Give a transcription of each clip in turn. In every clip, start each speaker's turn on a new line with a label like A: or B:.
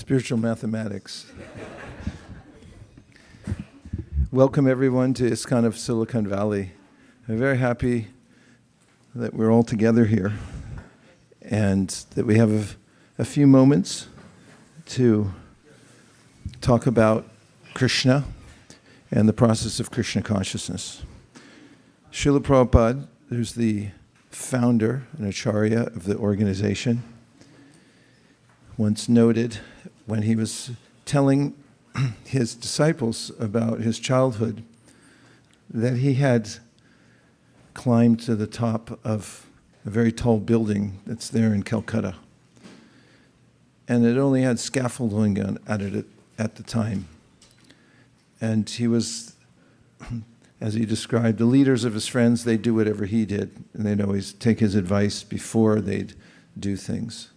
A: Spiritual mathematics. Welcome everyone to ISKCON of Silicon Valley. I'm very happy that we're all together here and that we have a few moments to talk about Krishna and the process of Krishna consciousness. Srila Prabhupada, who's the founder and acharya of the organization, once noted when he was telling his disciples about his childhood that he had climbed to the top of a very tall building that's there in Calcutta. And it only had scaffolding at it at the time. And he was, as he described, the leaders of his friends, they'd do whatever he did, and they'd always take his advice before they'd do things.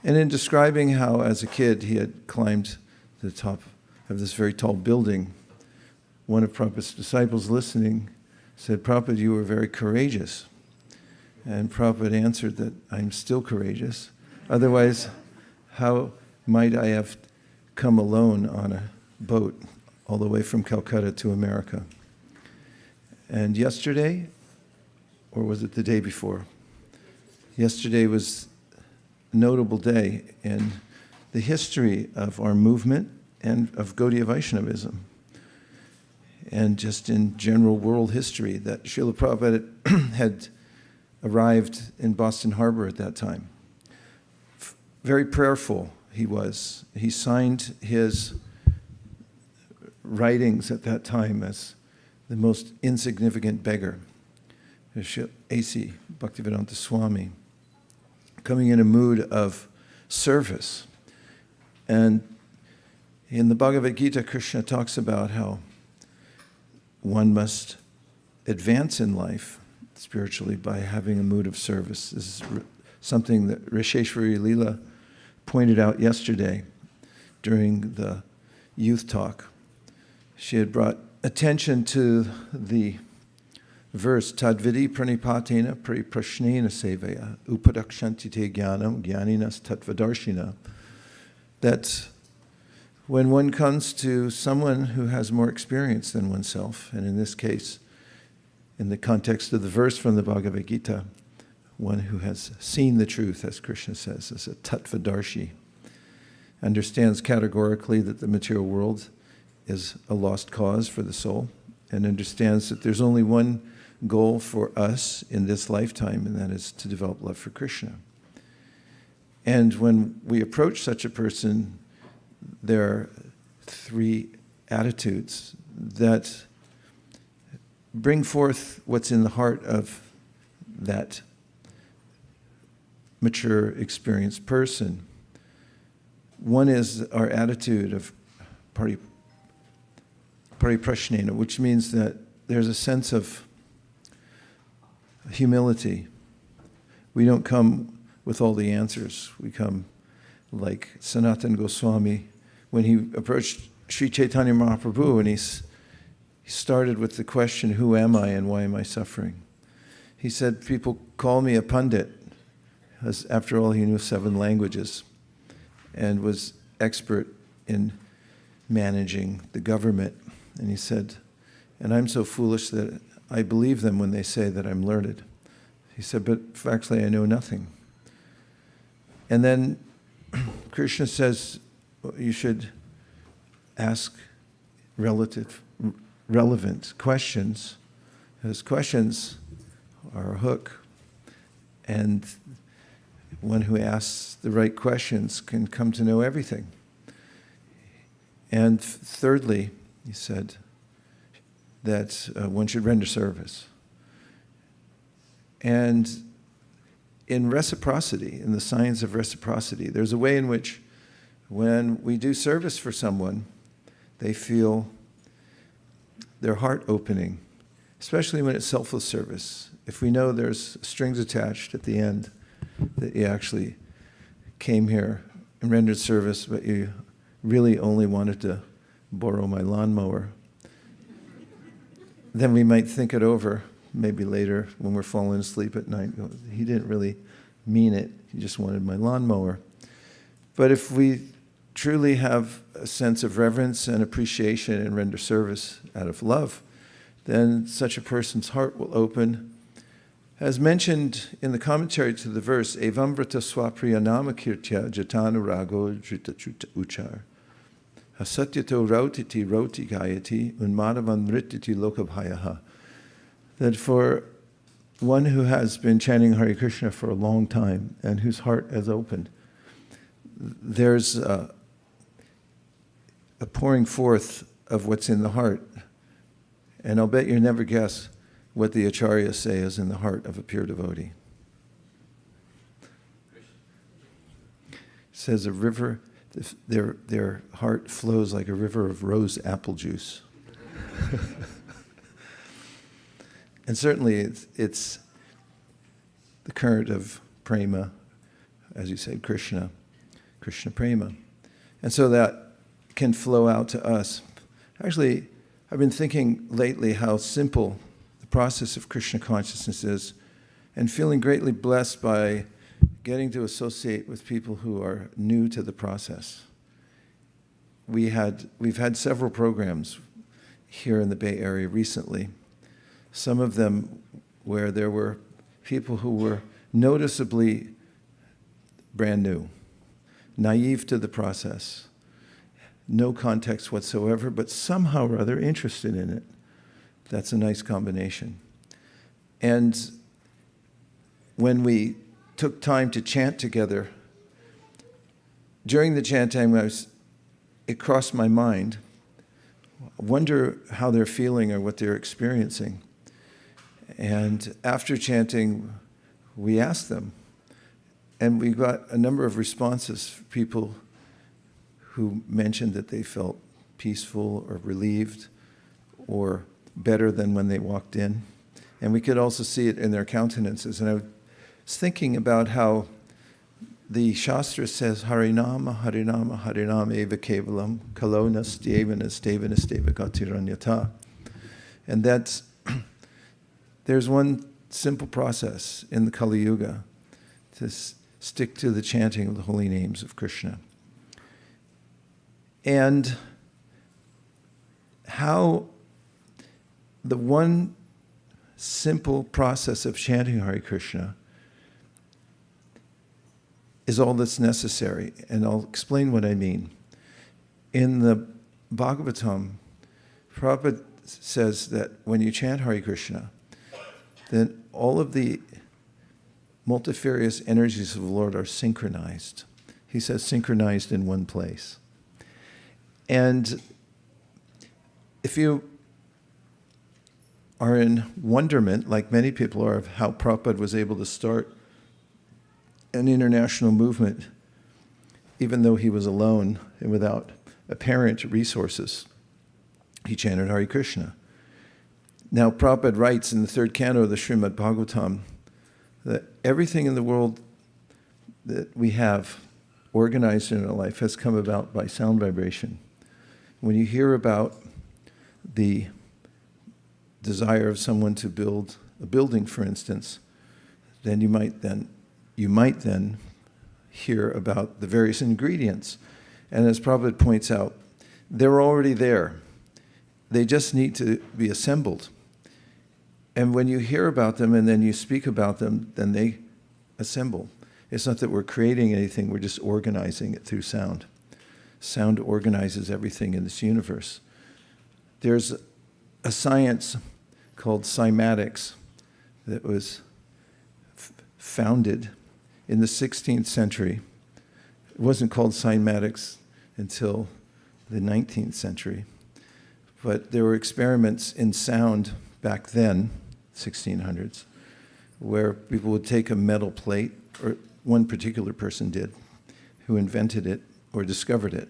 A: And in describing how, as a kid, he had climbed to the top of this very tall building, one of Prabhupada's disciples listening said, "Prabhupada, you were very courageous." And Prabhupada answered that I'm still courageous. Otherwise, how might I have come alone on a boat all the way from Calcutta to America? And yesterday, or was it the day before? Yesterday was a notable day in the history of our movement and of Gaudiya Vaishnavism, and just in general world history, that Srila Prabhupada had arrived in Boston Harbor at that time. Very prayerful he was. He signed his writings at that time as the most insignificant beggar, A.C. Bhaktivedanta Swami, coming in a mood of service. And in the Bhagavad Gita, Krishna talks about how one must advance in life spiritually by having a mood of service. This is something that Risheshwari Leela pointed out yesterday during the youth talk. She had brought attention to the verse, Tadvidi pranipatena prashnena sevaya upadakshanti te jnanam jnaninas tattvadarshina, that when one comes to someone who has more experience than oneself, and in this case, in the context of the verse from the Bhagavad Gita, one who has seen the truth, as Krishna says, as a tattvadarshi, understands categorically that the material world is a lost cause for the soul, and understands that there's only one goal for us in this lifetime, and that is to develop love for Krishna. And when we approach such a person, there are three attitudes that bring forth what's in the heart of that mature, experienced person. One is our attitude of pariprashnena, which means that there's a sense of humility. We don't come with all the answers. We come like Sanatana Goswami when he approached Sri Chaitanya Mahaprabhu, and he started with the question, who am I and why am I suffering? He said, people call me a pundit, as after all he knew 7 languages and was expert in managing the government. And he said, and I'm so foolish that I believe them when they say that I'm learned. He said, but actually I know nothing. And then Krishna says, you should ask relevant questions, because questions are a hook. And one who asks the right questions can come to know everything. And thirdly, he said that one should render service. And in reciprocity, in the science of reciprocity, there's a way in which when we do service for someone, they feel their heart opening, especially when it's selfless service. If we know there's strings attached at the end, that you actually came here and rendered service, but you really only wanted to borrow my lawnmower, then we might think it over maybe later when we're falling asleep at night. He didn't really mean it. He just wanted my lawnmower. But if we truly have a sense of reverence and appreciation and render service out of love, then such a person's heart will open. As mentioned in the commentary to the verse, Evam vrata swapriya namakirtya jatanu rago drita uchar. Hasatyato rautiti roti gayati unmadavan nrititi lokabhayaha. That for one who has been chanting Hare Krishna for a long time and whose heart has opened, there's a pouring forth of what's in the heart. And I'll bet you'll never guess what the acharyas say is in the heart of a pure devotee. It says a river, their heart flows like a river of rose apple juice. And certainly it's the current of prema, as you said, Krishna prema. And so that can flow out to us. Actually, I've been thinking lately how simple the process of Krishna consciousness is, and feeling greatly blessed by getting to associate with people who are new to the process. We've had several programs here in the Bay Area recently, some of them where there were people who were noticeably brand new, naive to the process, no context whatsoever, but somehow or other interested in it. That's a nice combination. And when we took time to chant together, during the chanting, it crossed my mind, I wonder how they're feeling or what they're experiencing. And after chanting, we asked them, and we got a number of responses, people who mentioned that they felt peaceful or relieved or better than when they walked in. And we could also see it in their countenances. And I was thinking about how the Shastra says, Harinama, Harinama, Harinama eva kevalam, kalona stevana stevana steva gatiranyata. And that's, there's one simple process in the Kali Yuga to stick to the chanting of the holy names of Krishna. And how the one simple process of chanting Hare Krishna is all that's necessary. And I'll explain what I mean. In the Bhagavatam, Prabhupada says that when you chant Hare Krishna, then all of the multifarious energies of the Lord are synchronized. He says synchronized in one place. And if you are in wonderment, like many people are, of how Prabhupada was able to start an international movement, even though he was alone and without apparent resources, he chanted Hare Krishna. Now, Prabhupada writes in the third canto of the Srimad Bhagavatam that everything in the world that we have organized in our life has come about by sound vibration. When you hear about the desire of someone to build a building, for instance, then you might then hear about the various ingredients. And as Prabhupada points out, they're already there. They just need to be assembled. And when you hear about them and then you speak about them, then they assemble. It's not that we're creating anything, we're just organizing it through sound. Sound organizes everything in this universe. There's a science called cymatics that was founded in the 16th century. It wasn't called cymatics until the 19th century. But there were experiments in sound back then, 1600s, where people would take a metal plate, or one particular person did, who invented it or discovered it,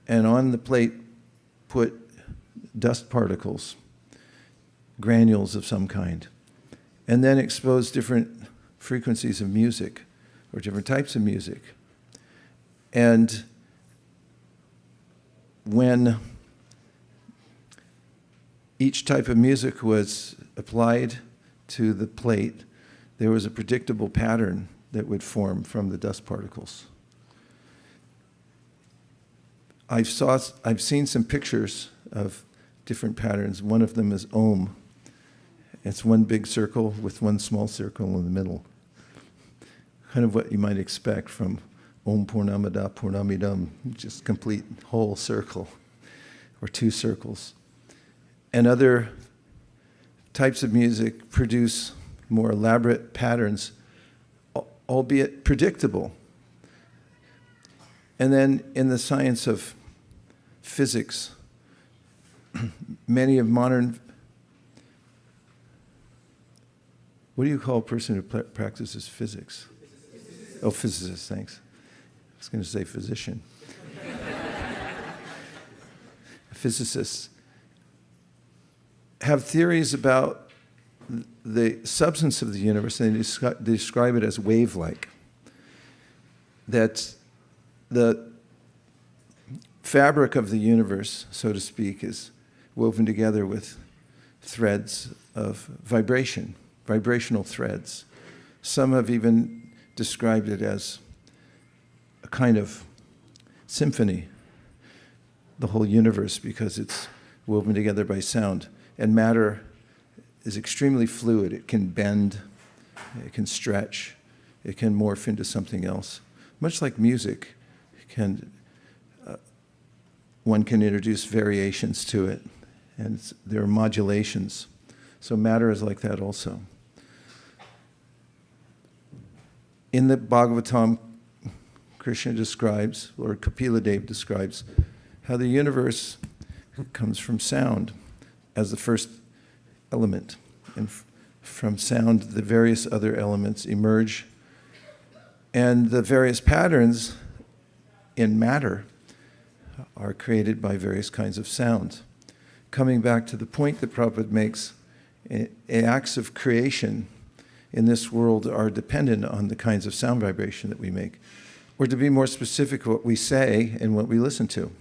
A: and on the plate put dust particles, granules of some kind, and then expose different frequencies of music or different types of music. And when each type of music was applied to the plate, there was a predictable pattern that would form from the dust particles. I've seen some pictures of different patterns. One of them is Om. It's one big circle with one small circle in the middle. Kind of what you might expect from Om Purnamada Purnamidam, just complete whole circle, or two circles. And other types of music produce more elaborate patterns, albeit predictable. And then in the science of physics, many of modern, what do you call a person who practices physics? Oh, physicist, thanks. I was going to say physician. Physicists have theories about the substance of the universe, and they describe it as wave-like. That the fabric of the universe, so to speak, is woven together with threads of vibration, vibrational threads. Some have even described it as a kind of symphony, the whole universe, because it's woven together by sound. And matter is extremely fluid. It can bend, it can stretch, it can morph into something else. Much like music, one can introduce variations to it, and there are modulations. So matter is like that also. In the Bhagavatam, Krishna describes, or Kapila Dev describes, how the universe comes from sound as the first element. And from sound, the various other elements emerge. And the various patterns in matter are created by various kinds of sounds. Coming back to the point that Prabhupada makes, acts of creation in this world are dependent on the kinds of sound vibration that we make. Or to be more specific, what we say and what we listen to.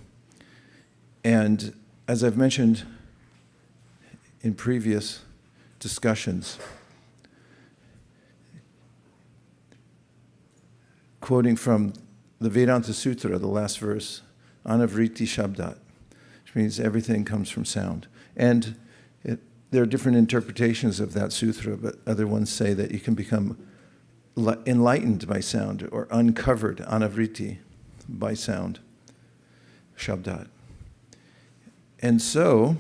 A: And as I've mentioned in previous discussions, quoting from the Vedanta Sutra, the last verse, Anavriti Shabdat, which means everything comes from sound. And there are different interpretations of that sutra, but other ones say that you can become enlightened by sound or uncovered, anavriti, by sound, Shabdat. And so,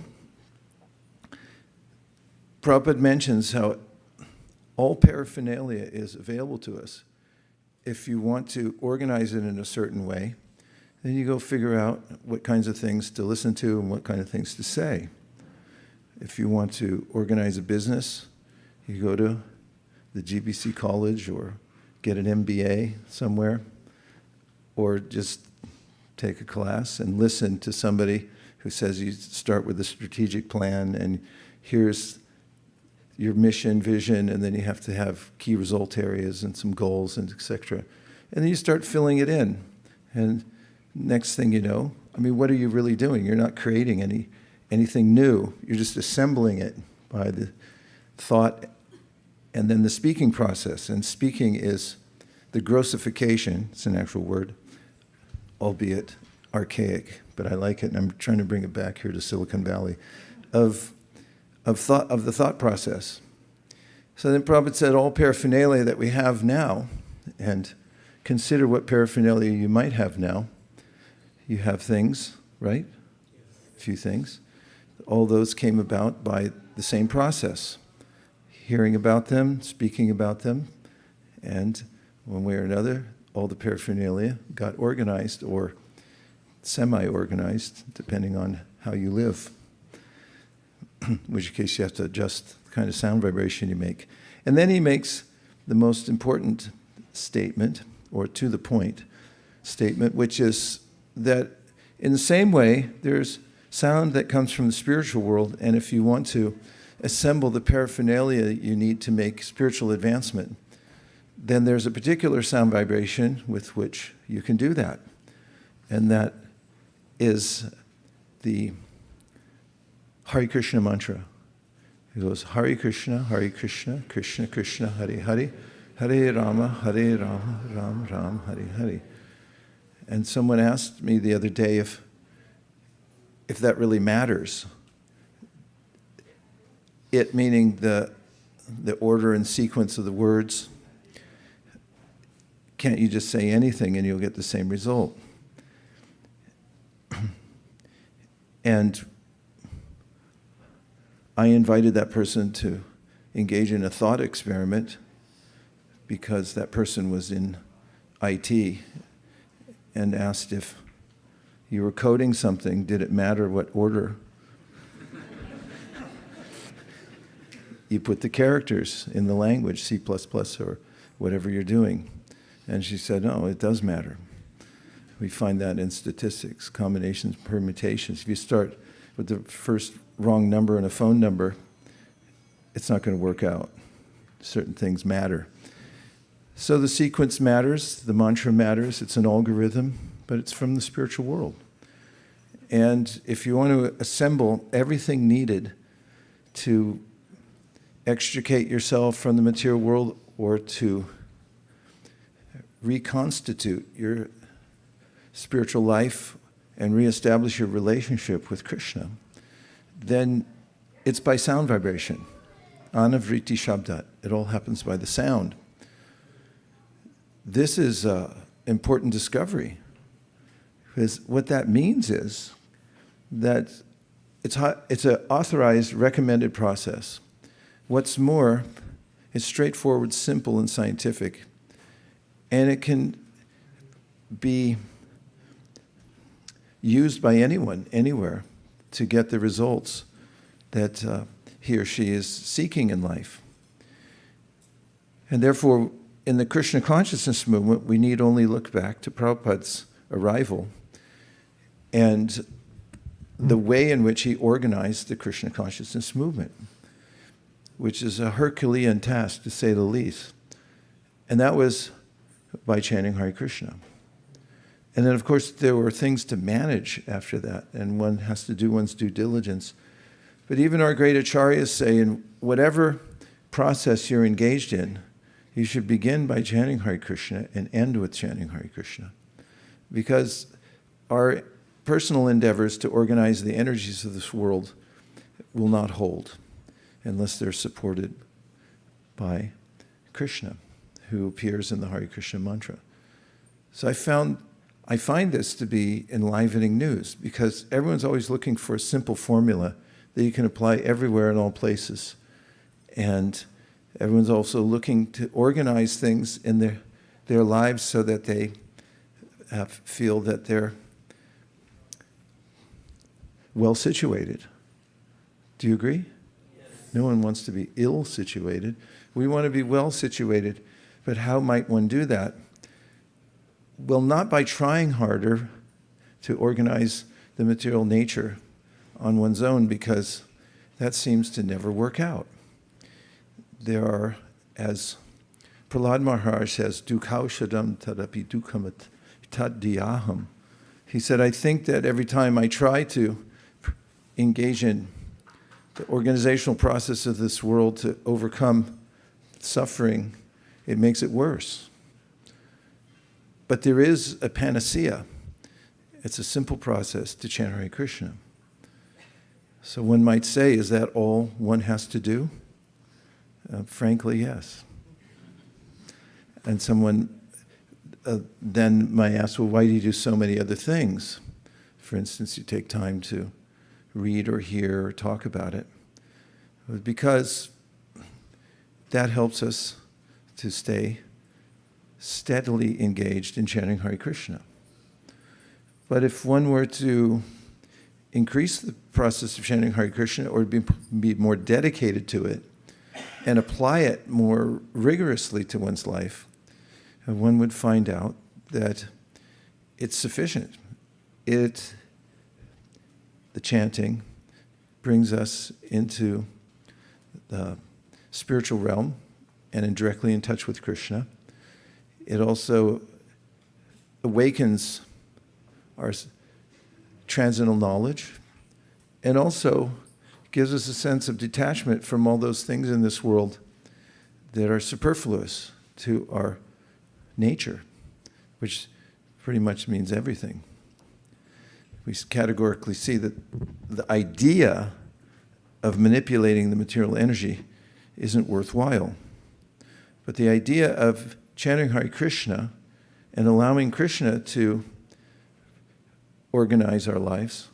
A: Prabhupada mentions how all paraphernalia is available to us. If you want to organize it in a certain way, then you go figure out what kinds of things to listen to and what kind of things to say. If you want to organize a business, you go to the GBC college or get an MBA somewhere, or just take a class and listen to somebody who says you start with a strategic plan and here's your mission, vision, and then you have to have key result areas and some goals and et cetera. And then you start filling it in. And next thing you know, I mean, what are you really doing? You're not creating anything new. You're just assembling it by the thought and then the speaking process. And speaking is the grossification, it's an actual word, albeit archaic, but I like it, and I'm trying to bring it back here to Silicon Valley, of the thought process. So then Prabhupada said all paraphernalia that we have now, and consider what paraphernalia you might have now. You have things, right? A few things. All those came about by the same process. Hearing about them, speaking about them, and one way or another, all the paraphernalia got organized or semi-organized, depending on how you live, in which case you have to adjust the kind of sound vibration you make. And then he makes the most important statement, or to the point statement, which is that in the same way, there's sound that comes from the spiritual world, and if you want to assemble the paraphernalia that you need to make spiritual advancement, then there's a particular sound vibration with which you can do that. And that is the Hare Krishna mantra. It goes, Hare Krishna, Krishna Krishna, Hare Hare, Hare Rama, Ram Ram, Hare Hare. And someone asked me the other day if if that really matters. It meaning the order and sequence of the words. Can't you just say anything and you'll get the same result? And I invited that person to engage in a thought experiment because that person was in IT and asked if you were coding something, did it matter what order you put the characters in the language, C++ or whatever you're doing? And she said, no, it does matter. We find that in statistics, combinations, permutations. If you start with the first wrong number and a phone number, it's not going to work out. Certain things matter. So the sequence matters, the mantra matters, it's an algorithm, but it's from the spiritual world. And if you want to assemble everything needed to extricate yourself from the material world or to reconstitute your spiritual life and reestablish your relationship with Krishna, then it's by sound vibration. Anavriti Shabdat. It all happens by the sound. This is an important discovery, because what that means is that it's an authorized, recommended process. What's more, it's straightforward, simple, and scientific, and it can be used by anyone, anywhere, to get the results that he or she is seeking in life. And therefore, in the Krishna consciousness movement, we need only look back to Prabhupada's arrival and the way in which he organized the Krishna consciousness movement, which is a Herculean task, to say the least. And that was by chanting Hare Krishna. And then, of course, there were things to manage after that, and one has to do one's due diligence. But even our great acharyas say, in whatever process you're engaged in, you should begin by chanting Hare Krishna and end with chanting Hare Krishna. Because our personal endeavors to organize the energies of this world will not hold unless they're supported by Krishna, who appears in the Hare Krishna mantra. So I find this to be enlivening news, because everyone's always looking for a simple formula that you can apply everywhere in all places. And everyone's also looking to organize things in their lives so that they feel that they're well situated. Do you agree? Yes. No one wants to be ill situated. We want to be well situated. But how might one do that? Well, not by trying harder to organize the material nature on one's own, because that seems to never work out. There are, as Prahlad Maharaj says, dukhaushadam tadapi dukhamat tad diyaham. He said, I think that every time I try to engage in the organizational process of this world to overcome suffering, it makes it worse. But there is a panacea. It's a simple process to chant Hare Krishna. So one might say, is that all one has to do? Frankly, yes. And someone then might ask, well, why do you do so many other things? For instance, you take time to read or hear or talk about it. Because that helps us to stay steadily engaged in chanting Hare Krishna. But if one were to increase the process of chanting Hare Krishna, or be more dedicated to it and apply it more rigorously to one's life, one would find out that it's sufficient. The chanting brings us into the spiritual realm and directly in touch with Krishna. It also awakens our transcendental knowledge, and also gives us a sense of detachment from all those things in this world that are superfluous to our nature, which pretty much means everything. we categorically see that the idea of manipulating the material energy isn't worthwhile. But the idea of chanting Hare Krishna and allowing Krishna to organize our lives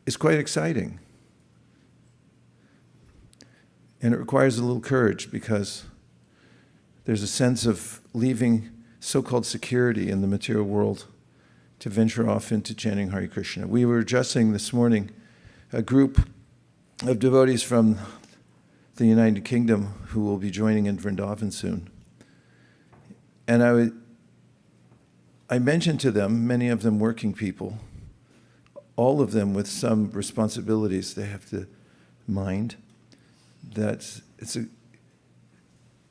A: is quite exciting. And it requires a little courage, because there's a sense of leaving so-called security in the material world to venture off into chanting Hare Krishna. We were addressing this morning a group of devotees from the United Kingdom who will be joining in Vrindavan soon. And I mentioned to them, many of them working people, all of them with some responsibilities they have to mind, that it's an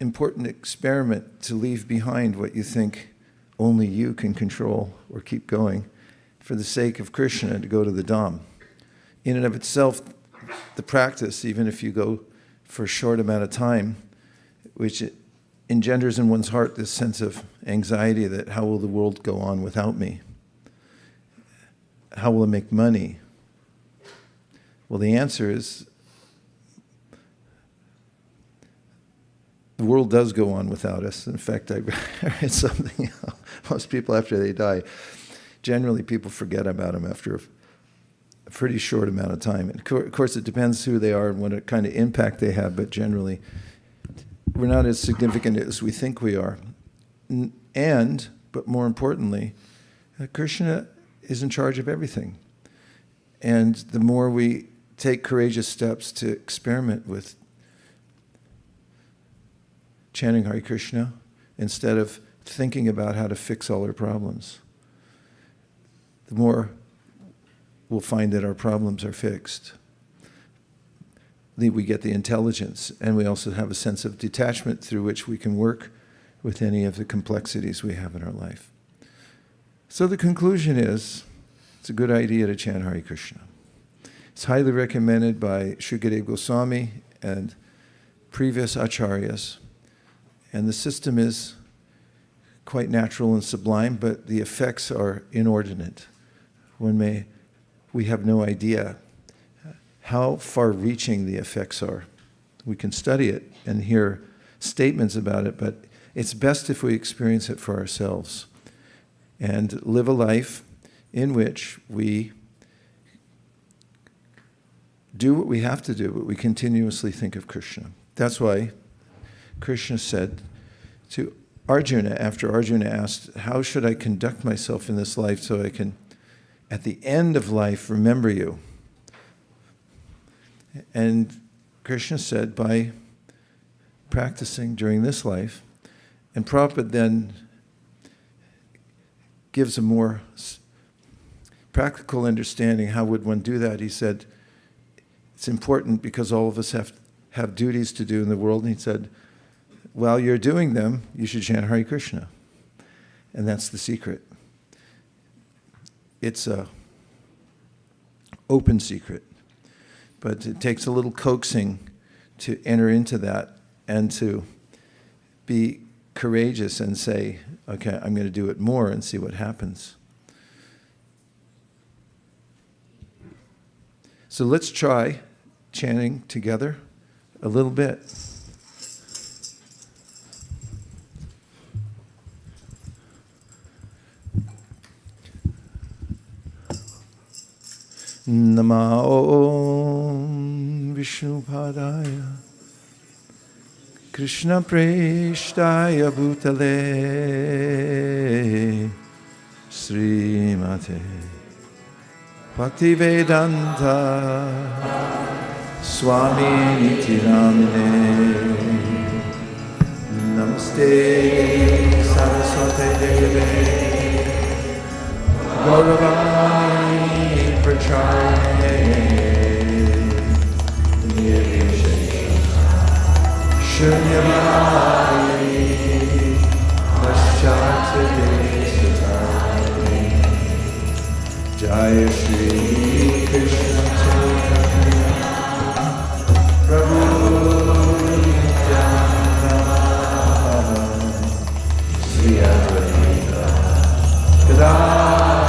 A: important experiment to leave behind what you think only you can control or keep going for the sake of Krishna, to go to the Dham. In and of itself, the practice, even if you go for a short amount of time, which it engenders in one's heart this sense of anxiety that how will the world go on without me? How will I make money? Well, the answer is the world does go on without us. In fact, I read something, most people after they die, generally people forget about them after a pretty short amount of time. And of course, it depends who they are and what kind of impact they have, but generally, we're not as significant as we think we are. But more importantly, Krishna is in charge of everything. And the more we take courageous steps to experiment with chanting Hare Krishna, instead of thinking about how to fix all our problems, the more we'll find that our problems are fixed. We get the intelligence, and we also have a sense of detachment through which we can work with any of the complexities we have in our life. So the conclusion is, it's a good idea to chant Hare Krishna. It's highly recommended by Shukadeva Goswami and previous acharyas. And the system is quite natural and sublime, but the effects are inordinate. We have no idea how far-reaching the effects are. We can study it and hear statements about it, but it's best if we experience it for ourselves and live a life in which we do what we have to do, but we continuously think of Krishna. That's why Krishna said to Arjuna, after Arjuna asked, how should I conduct myself in this life so I can, at the end of life, remember you? And Krishna said, by practicing during this life. And Prabhupada then gives a more practical understanding. How would one do that? He said, it's important because all of us have duties to do in the world. And he said, while you're doing them, you should chant Hare Krishna. And that's the secret. It's an open secret. But it takes a little coaxing to enter into that and to be courageous and say, okay, I'm going to do it more and see what happens. So let's try chanting together a little bit. Nama Om Vishnupadaya Krishna Preshtaya Bhutale Srimate Bhaktivedanta Swami Nityanamine Namaste Saraswate Deve Gauravani Pracharye Nirvishesha Shunyavadi Paschati Desatari Jaya Shri Krishna Chaitanya Prabhu Nityananda Sri Advaita Gadadhara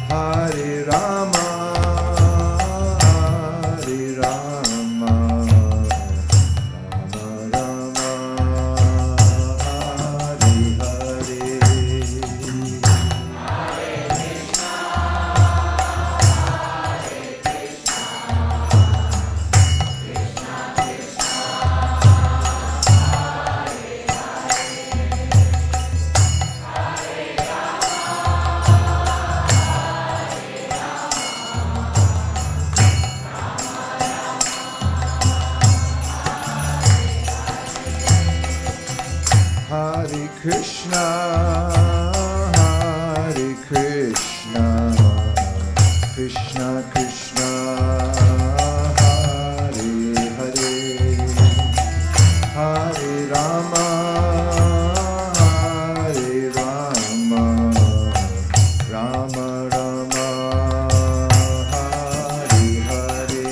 A: Hare Rama, Hare Rama, Rama Rama, Hare Hare. Hare Krishna, Hare Krishna, Krishna Krishna, Hare Hare, Hare Rama, Hare Rama, Rama Rama, Hare Hare.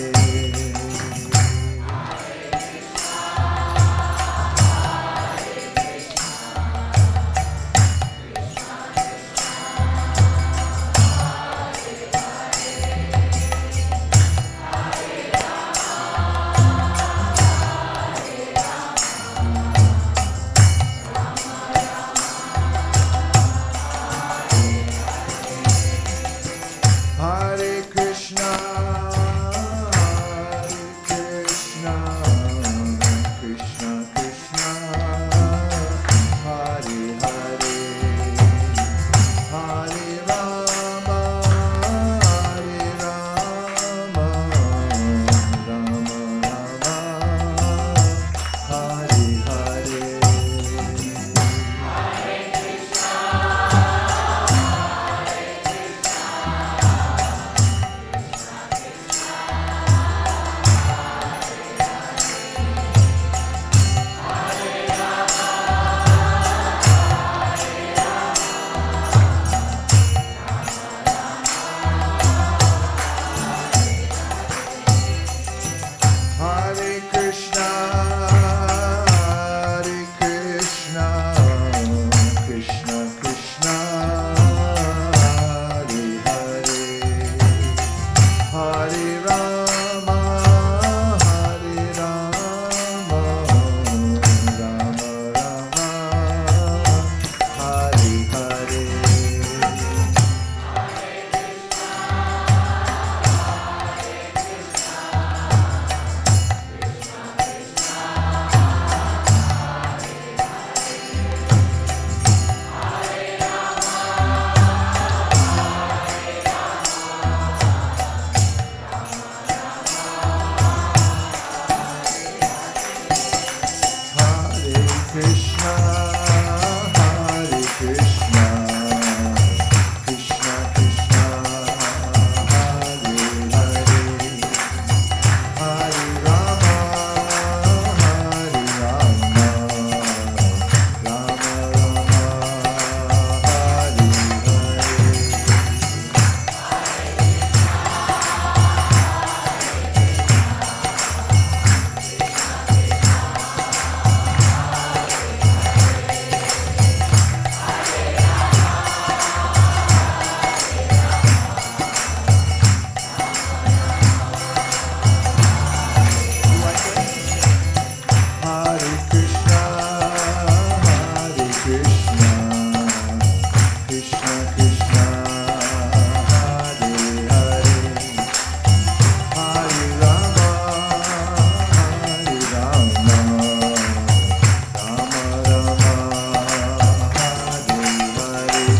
A: Hare Krishna, Hare Krishna, Krishna Krishna, Hare Hare, Hare Rama, Hare Rama, Rama Rama, Hare Hare. Hare Krishna, Hare Krishna, Krishna Krishna, Hare Hare, Hare Rama, Hare Rama, Rama Rama, Hare Hare. Hare Krishna, Hare Krishna, Krishna Krishna, Hare Hare, Hare Rama, Hare Rama, Rama Rama, Hare Hare Krishna, Hare Krishna, Krishna Krishna, Hare Hare, Hare Rama, Hare Rama, Rama Rama, Hare Hare.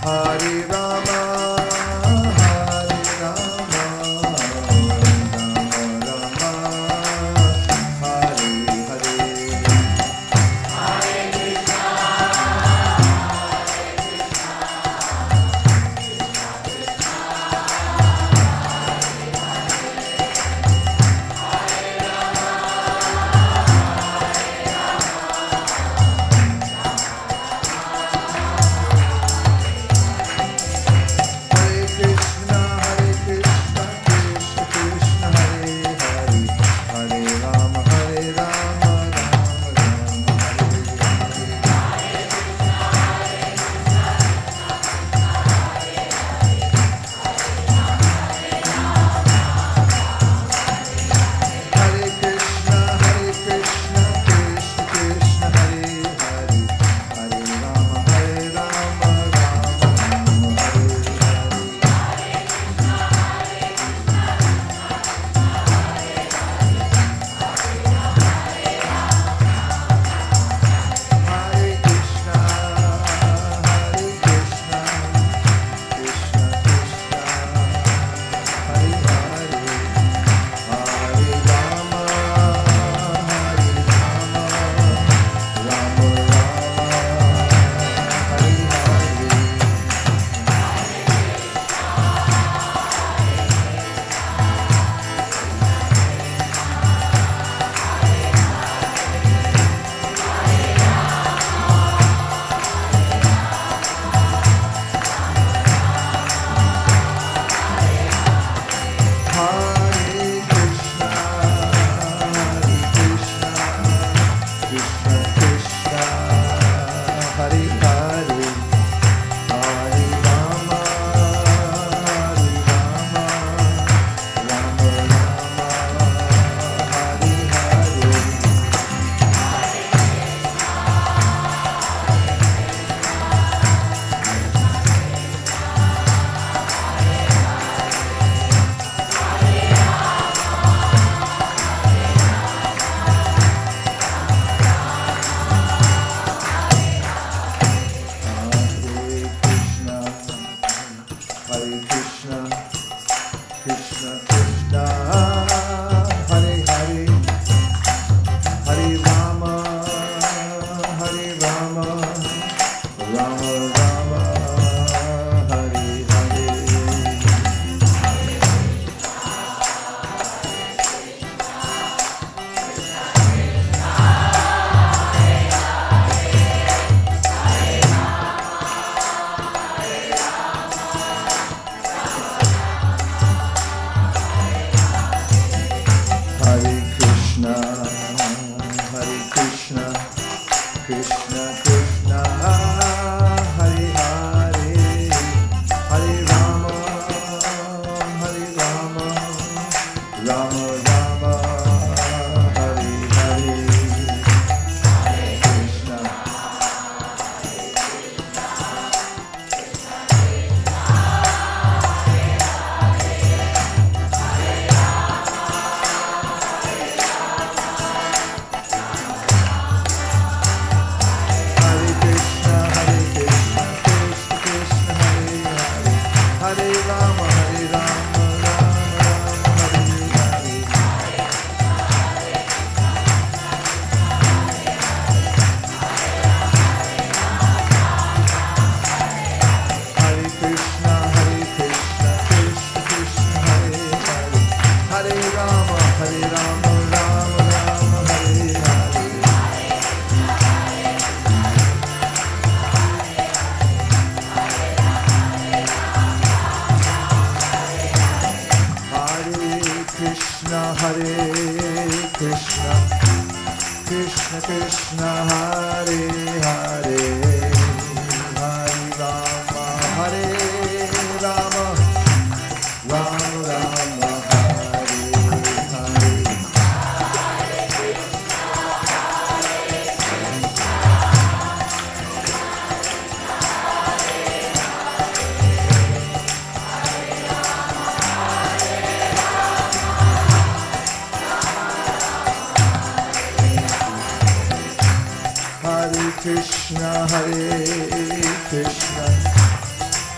A: Hare Rama,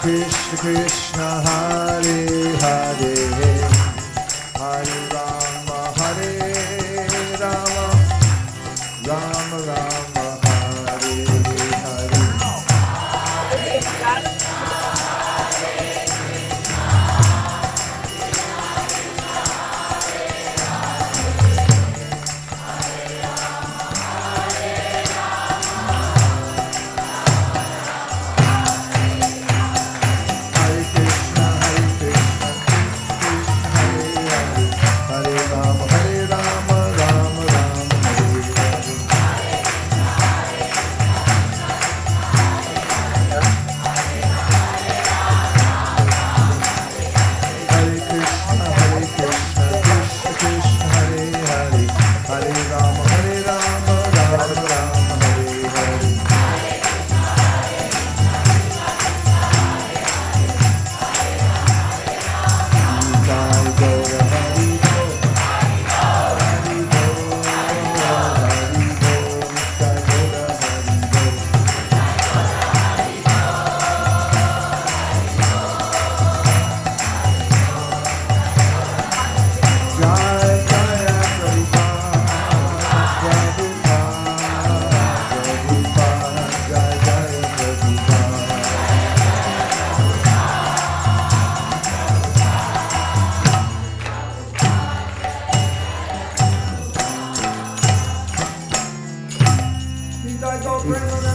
A: Krishna Krishna Hare Hare Hare Rama Hare Rama Rama Rama Hare Hare Nitai Gaura Hari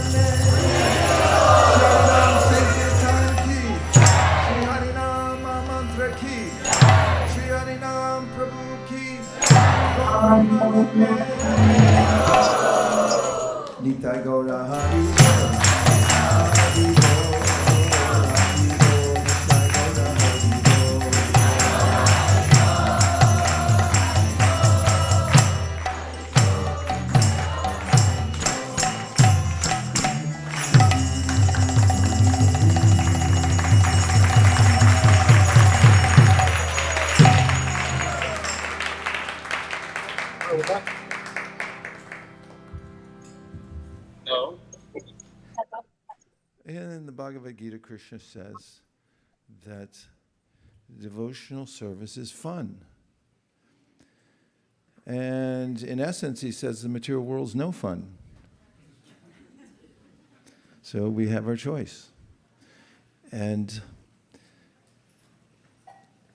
A: Hari Bo Hari Bo Nitai Gaura Hari And in the Bhagavad Gita, Krishna says that devotional service is fun. And in essence, he says the material world's no fun. So we have our choice. And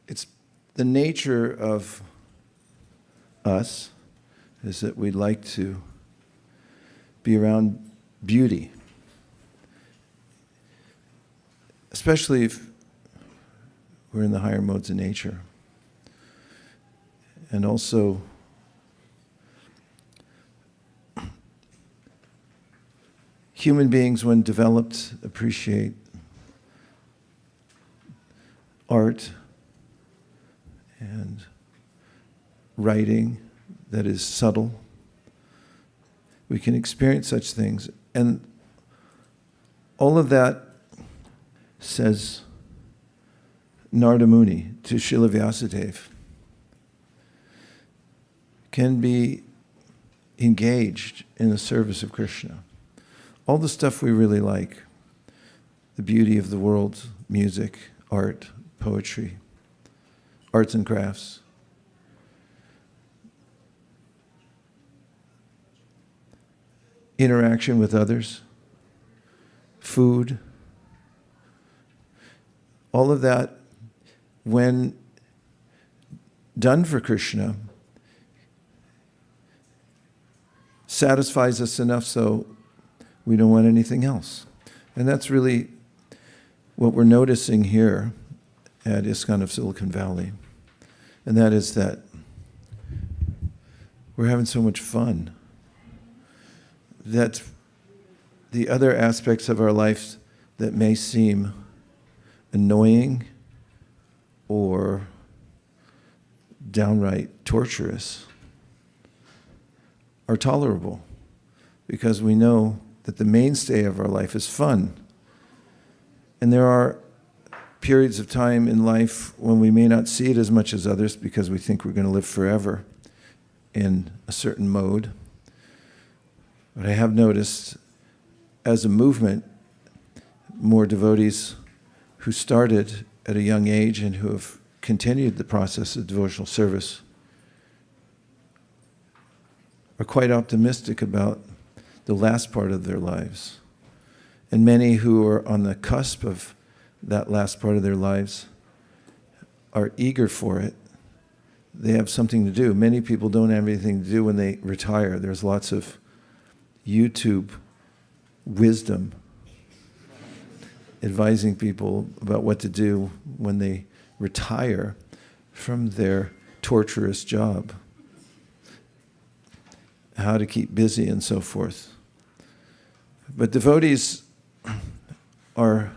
A: it's the nature of us is that we like to be around beauty. Especially if we're in the higher modes of nature. And also, human beings, when developed, appreciate art and writing that is subtle. We can experience such things. And all of that, says Narada Muni to Srila Vyasadeva, can be engaged in the service of Krishna. All the stuff we really like, the beauty of the world, music, art, poetry, arts and crafts, interaction with others, food, all of that, when done for Krishna, satisfies us enough so we don't want anything else. And that's really what we're noticing here at ISKCON of Silicon Valley. And that is that we're having so much fun that the other aspects of our life that may seem annoying or downright torturous are tolerable because we know that the mainstay of our life is fun. And there are periods of time in life when we may not see it as much as others because we think we're going to live forever in a certain mode. But I have noticed as a movement, more devotees who started at a young age and who have continued the process of devotional service are quite optimistic about the last part of their lives. And many who are on the cusp of that last part of their lives are eager for it. They have something to do. Many people don't have anything to do when they retire. There's lots of YouTube wisdom advising people about what to do when they retire from their torturous job, how to keep busy and so forth. But devotees are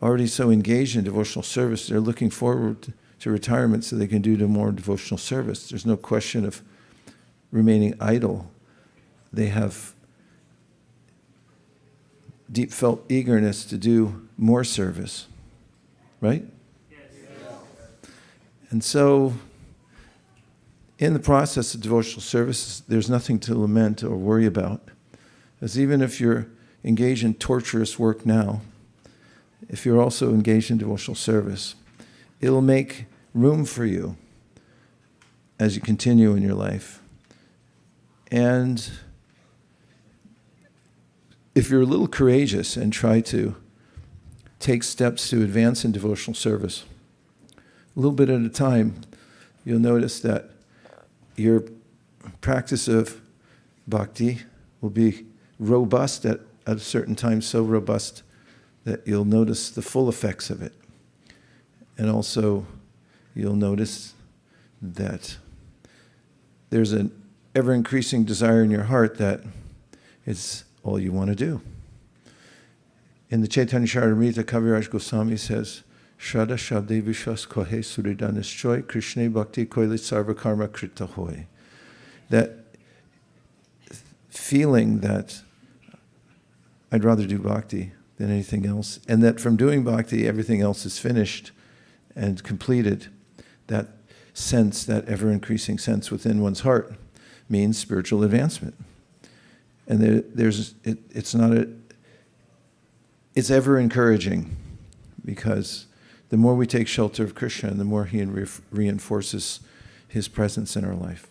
A: already so engaged in devotional service, they're looking forward to retirement so they can do more devotional service. There's no question of remaining idle. They have deep felt eagerness to do more service, right? Yes. And so, in the process of devotional service, there's nothing to lament or worry about. As even if you're engaged in torturous work now, if you're also engaged in devotional service, it'll make room for you as you continue in your life. And if you're a little courageous and try to take steps to advance in devotional service, a little bit at a time, you'll notice that your practice of bhakti will be robust at a certain time, so robust that you'll notice the full effects of it. And also, you'll notice that there's an ever-increasing desire in your heart that it's all you want to do. In the Chaitanya Charitamrita, Kaviraj Goswami says, Shraddha Shabde Vishwas Kohe Suridanischoy Krishna Bhakti Koile Sarva Karma Krita Hoy. That feeling that I'd rather do bhakti than anything else, and that from doing bhakti, everything else is finished and completed. That sense, that ever-increasing sense within one's heart, means spiritual advancement. And it's ever encouraging, because the more we take shelter of Krishna, the more he reinforces his presence in our life.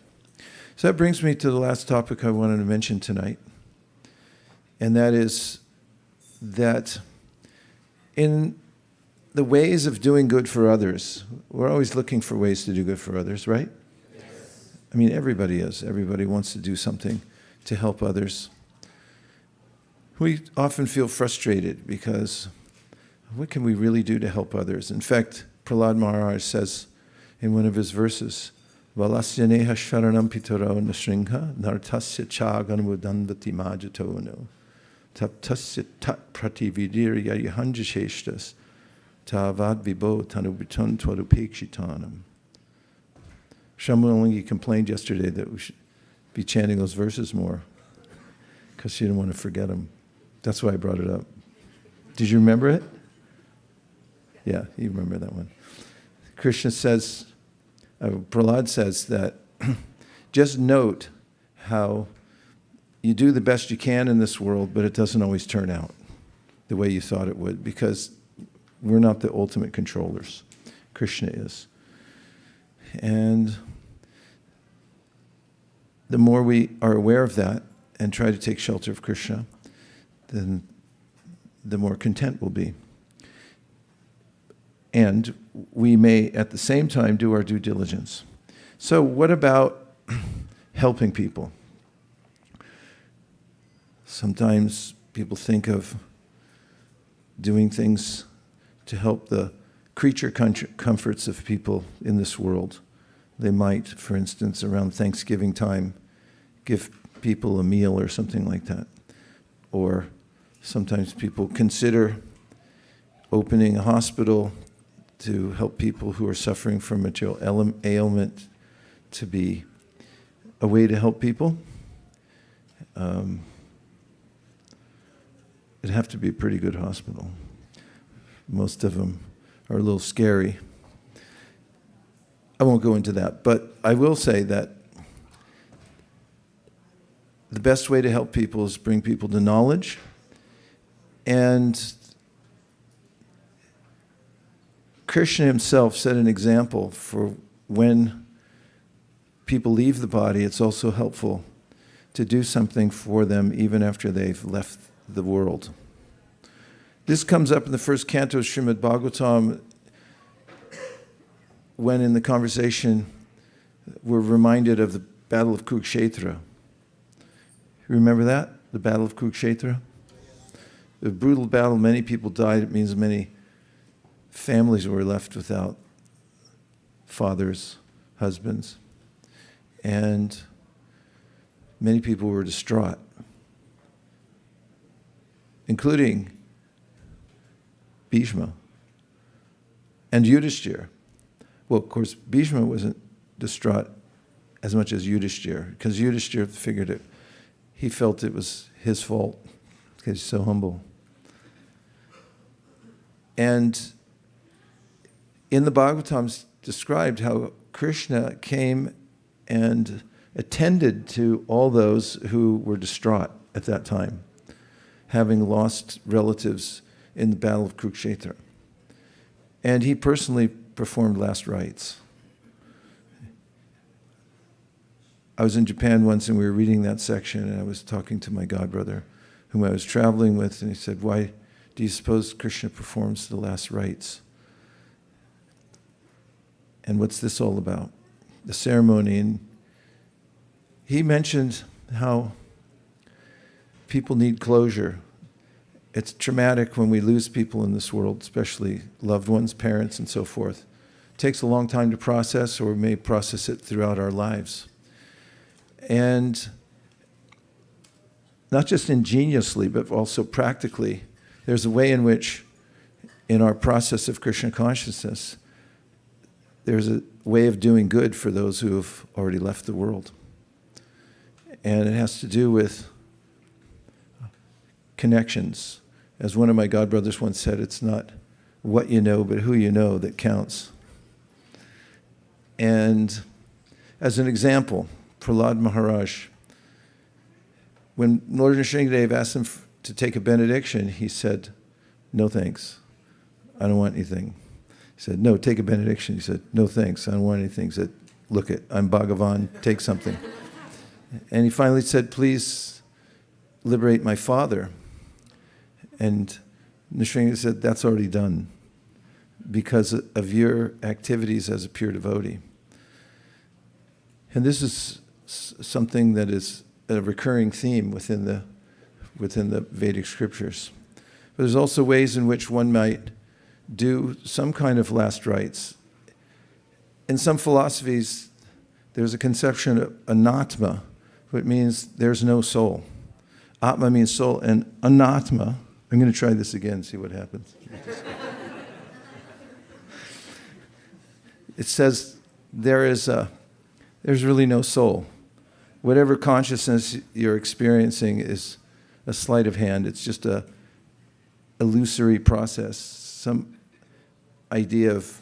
A: So that brings me to the last topic I wanted to mention tonight, and that is that in the ways of doing good for others, we're always looking for ways to do good for others, right? Yes. I mean, everybody is. Everybody wants to do something to help others. We often feel frustrated because what can we really do to help others? In fact, Prahlad Maharaj says in one of his verses, Valasyaneha sharanam pitaro nasringha nartasya chaganamudandati majatono taptasya tat pratividirya yahanjasheshtas tavad vibo tanubitan twadupekshitanam. Shamalingi complained yesterday that we should be chanting those verses more because she didn't want to forget them. That's why I brought it up. Did you remember it? Yeah, you remember that one. Krishna says, Prahlad says that just note how you do the best you can in this world, but it doesn't always turn out the way you thought it would, because we're not the ultimate controllers. Krishna is. And the more we are aware of that and try to take shelter of Krishna, then the more content we'll be. And we may, at the same time, do our due diligence. So what about helping people? Sometimes people think of doing things to help the creature comforts of people in this world. They might, for instance, around Thanksgiving time, give people a meal or something like that. Or sometimes people consider opening a hospital to help people who are suffering from material ailment, to be a way to help people. It'd have to be a pretty good hospital. Most of them are a little scary. I won't go into that, but I will say that the best way to help people is bring people to knowledge, and Krishna himself set an example for when people leave the body, it's also helpful to do something for them even after they've left the world. This comes up in the first canto of Srimad Bhagavatam when in the conversation we're reminded of the Battle of Kurukshetra. Remember that? The Battle of Kurukshetra? A brutal battle, many people died. It means many families were left without fathers, husbands, and many people were distraught, including Bhishma and Yudhishthira. Well, of course, Bhishma wasn't distraught as much as Yudhishthira, because Yudhishthira figured it. He felt it was his fault because he's so humble. And in the Bhagavatam, it's described how Krishna came and attended to all those who were distraught at that time, having lost relatives in the Battle of Kurukshetra. And he personally performed last rites. I was in Japan once and we were reading that section, and I was talking to my godbrother, whom I was traveling with, and he said, "Why do you suppose Krishna performs the last rites? And what's this all about?" The ceremony. And he mentioned how people need closure. It's traumatic when we lose people in this world, especially loved ones, parents, and so forth. It takes a long time to process, or we may process it throughout our lives. And not just ingeniously, but also practically, there's a way in which, in our process of Krishna consciousness, there's a way of doing good for those who have already left the world. And it has to do with connections. As one of my godbrothers once said, it's not what you know, but who you know that counts. And as an example, Prahlad Maharaj, when Lord Nrsimhadev asked him to take a benediction, he said, "No thanks, I don't want anything." He said, "No, take a benediction." He said, "No thanks, I don't want anything." He said, "Look it, I'm Bhagavan, take something." And he finally said, "Please liberate my father." And Nrsimhadev said, "That's already done because of your activities as a pure devotee." And this is something that is a recurring theme within the Vedic scriptures. But there's also ways in which one might do some kind of last rites. In some philosophies, there's a conception of anatma, which means there's no soul. Atma means soul, and anatma, I'm going to try this again, see what happens. It says there's really no soul. Whatever consciousness you're experiencing is a sleight of hand. It's just a illusory process, some idea of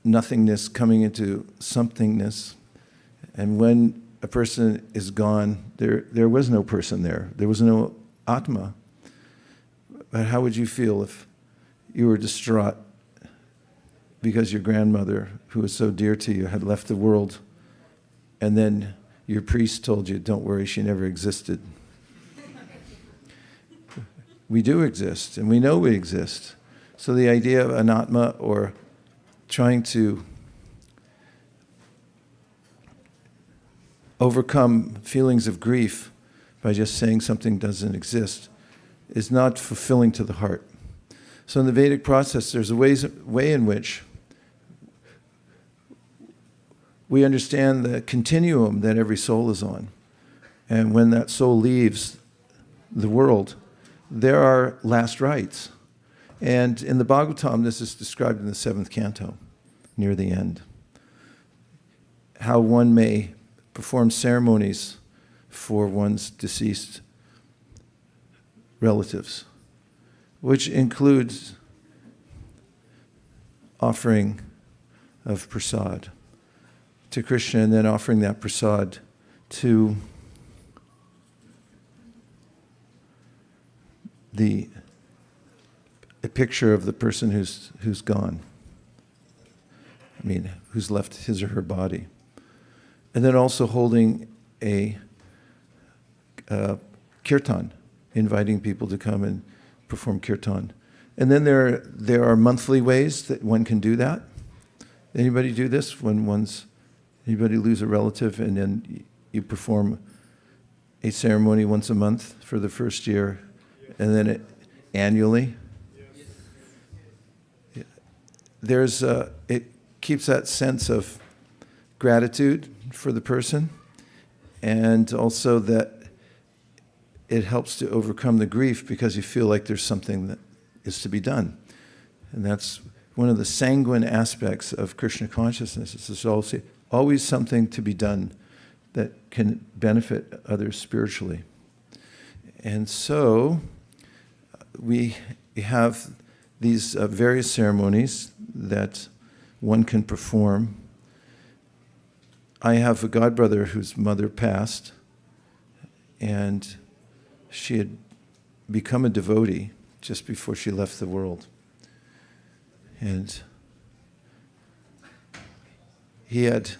A: nothingness coming into somethingness. And when a person is gone, there was no person there. There was no Atma. But how would you feel if you were distraught because your grandmother, who was so dear to you, had left the world, and then your priest told you, "Don't worry, she never existed"? We do exist, and we know we exist. So the idea of anatma, or trying to overcome feelings of grief by just saying something doesn't exist, is not fulfilling to the heart. So in the Vedic process, there's a way in which we understand the continuum that every soul is on. And when that soul leaves the world, there are last rites. And in the Bhagavatam, this is described in the 7th canto, near the end. How one may perform ceremonies for one's deceased relatives, which includes offering of prasad to Krishna, and then offering that prasad to the a picture of the person who's gone. I mean, who's left his or her body. And then also holding a kirtan, inviting people to come and perform kirtan. And then there are monthly ways that one can do that. Anybody do this when anybody lose a relative and then you perform a ceremony once a month for the first year and then annually? It keeps that sense of gratitude for the person, and also that it helps to overcome the grief because you feel like there's something that is to be done. And that's one of the sanguine aspects of Krishna consciousness. There's always something to be done that can benefit others spiritually. And so we have these various ceremonies that one can perform. I have a godbrother whose mother passed, and she had become a devotee just before she left the world. And he had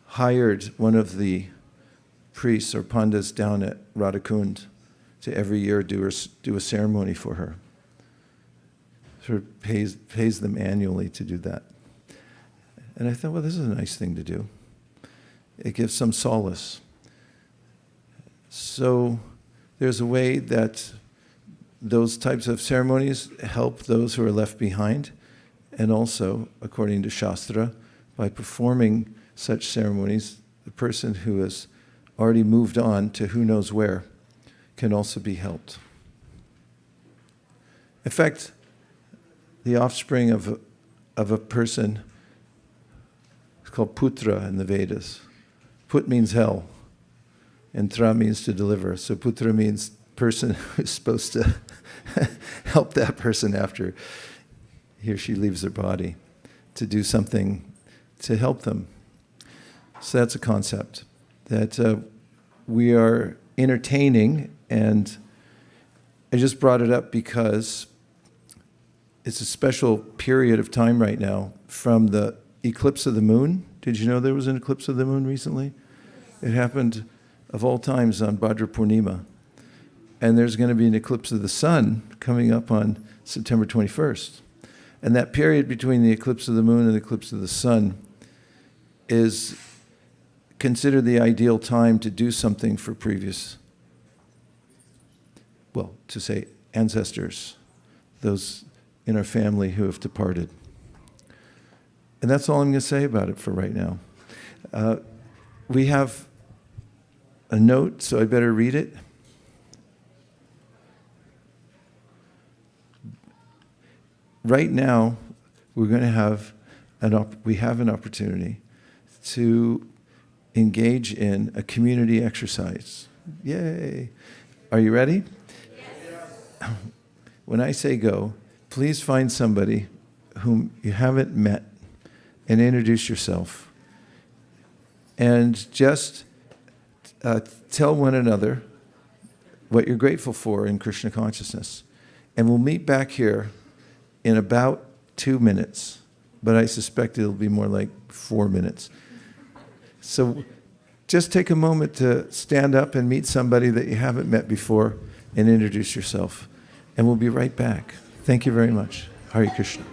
A: hired one of the priests or pandas down at Radhakund to every year do a ceremony for her. Sort of pays them annually to do that. And I thought, well, this is a nice thing to do. It gives some solace. So there's a way that those types of ceremonies help those who are left behind, and also, according to Shastra, by performing such ceremonies, the person who has already moved on to who knows where can also be helped. In fact, the offspring of a person is called putra in the Vedas. Put means hell, and tra means to deliver. So putra means person who's supposed to help that person after he or she leaves their body, to do something to help them. So that's a concept that we are entertaining, and I just brought it up because it's a special period of time right now from the eclipse of the moon. Did you know there was an eclipse of the moon recently? It happened, of all times, on Bhadra Purnima. And there's going to be an eclipse of the sun coming up on September 21st. And that period between the eclipse of the moon and the eclipse of the sun is considered the ideal time to do something for to say ancestors, those in our family who have departed. And that's all I'm going to say about it for right now. We have a note, so I better read it. Right now, we're going to have an opportunity to engage in a community exercise. Yay! Are you ready? Yes. When I say go, please find somebody whom you haven't met and introduce yourself. And just tell one another what you're grateful for in Krishna consciousness. And we'll meet back here in about 2 minutes, but I suspect it'll be more like 4 minutes. So just take a moment to stand up and meet somebody that you haven't met before and introduce yourself. And we'll be right back. Thank you very much. Hare Krishna.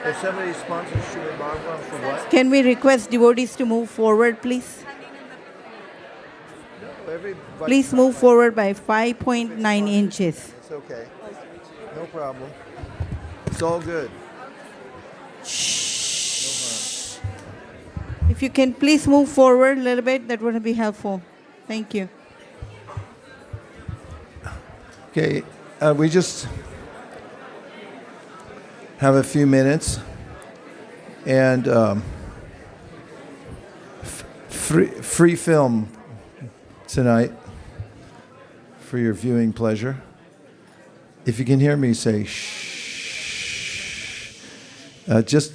A: If somebody sponsors Srila Bhagwan for what?
B: Can we request devotees to move forward, please? Please move forward by 5.9 inches.
A: It's okay. No problem. It's all good.
B: Shh. If you can please move forward a little bit, that would be helpful. Thank you.
A: Okay, we just have a few minutes, and free film tonight for your viewing pleasure. If you can hear me, say shh. Just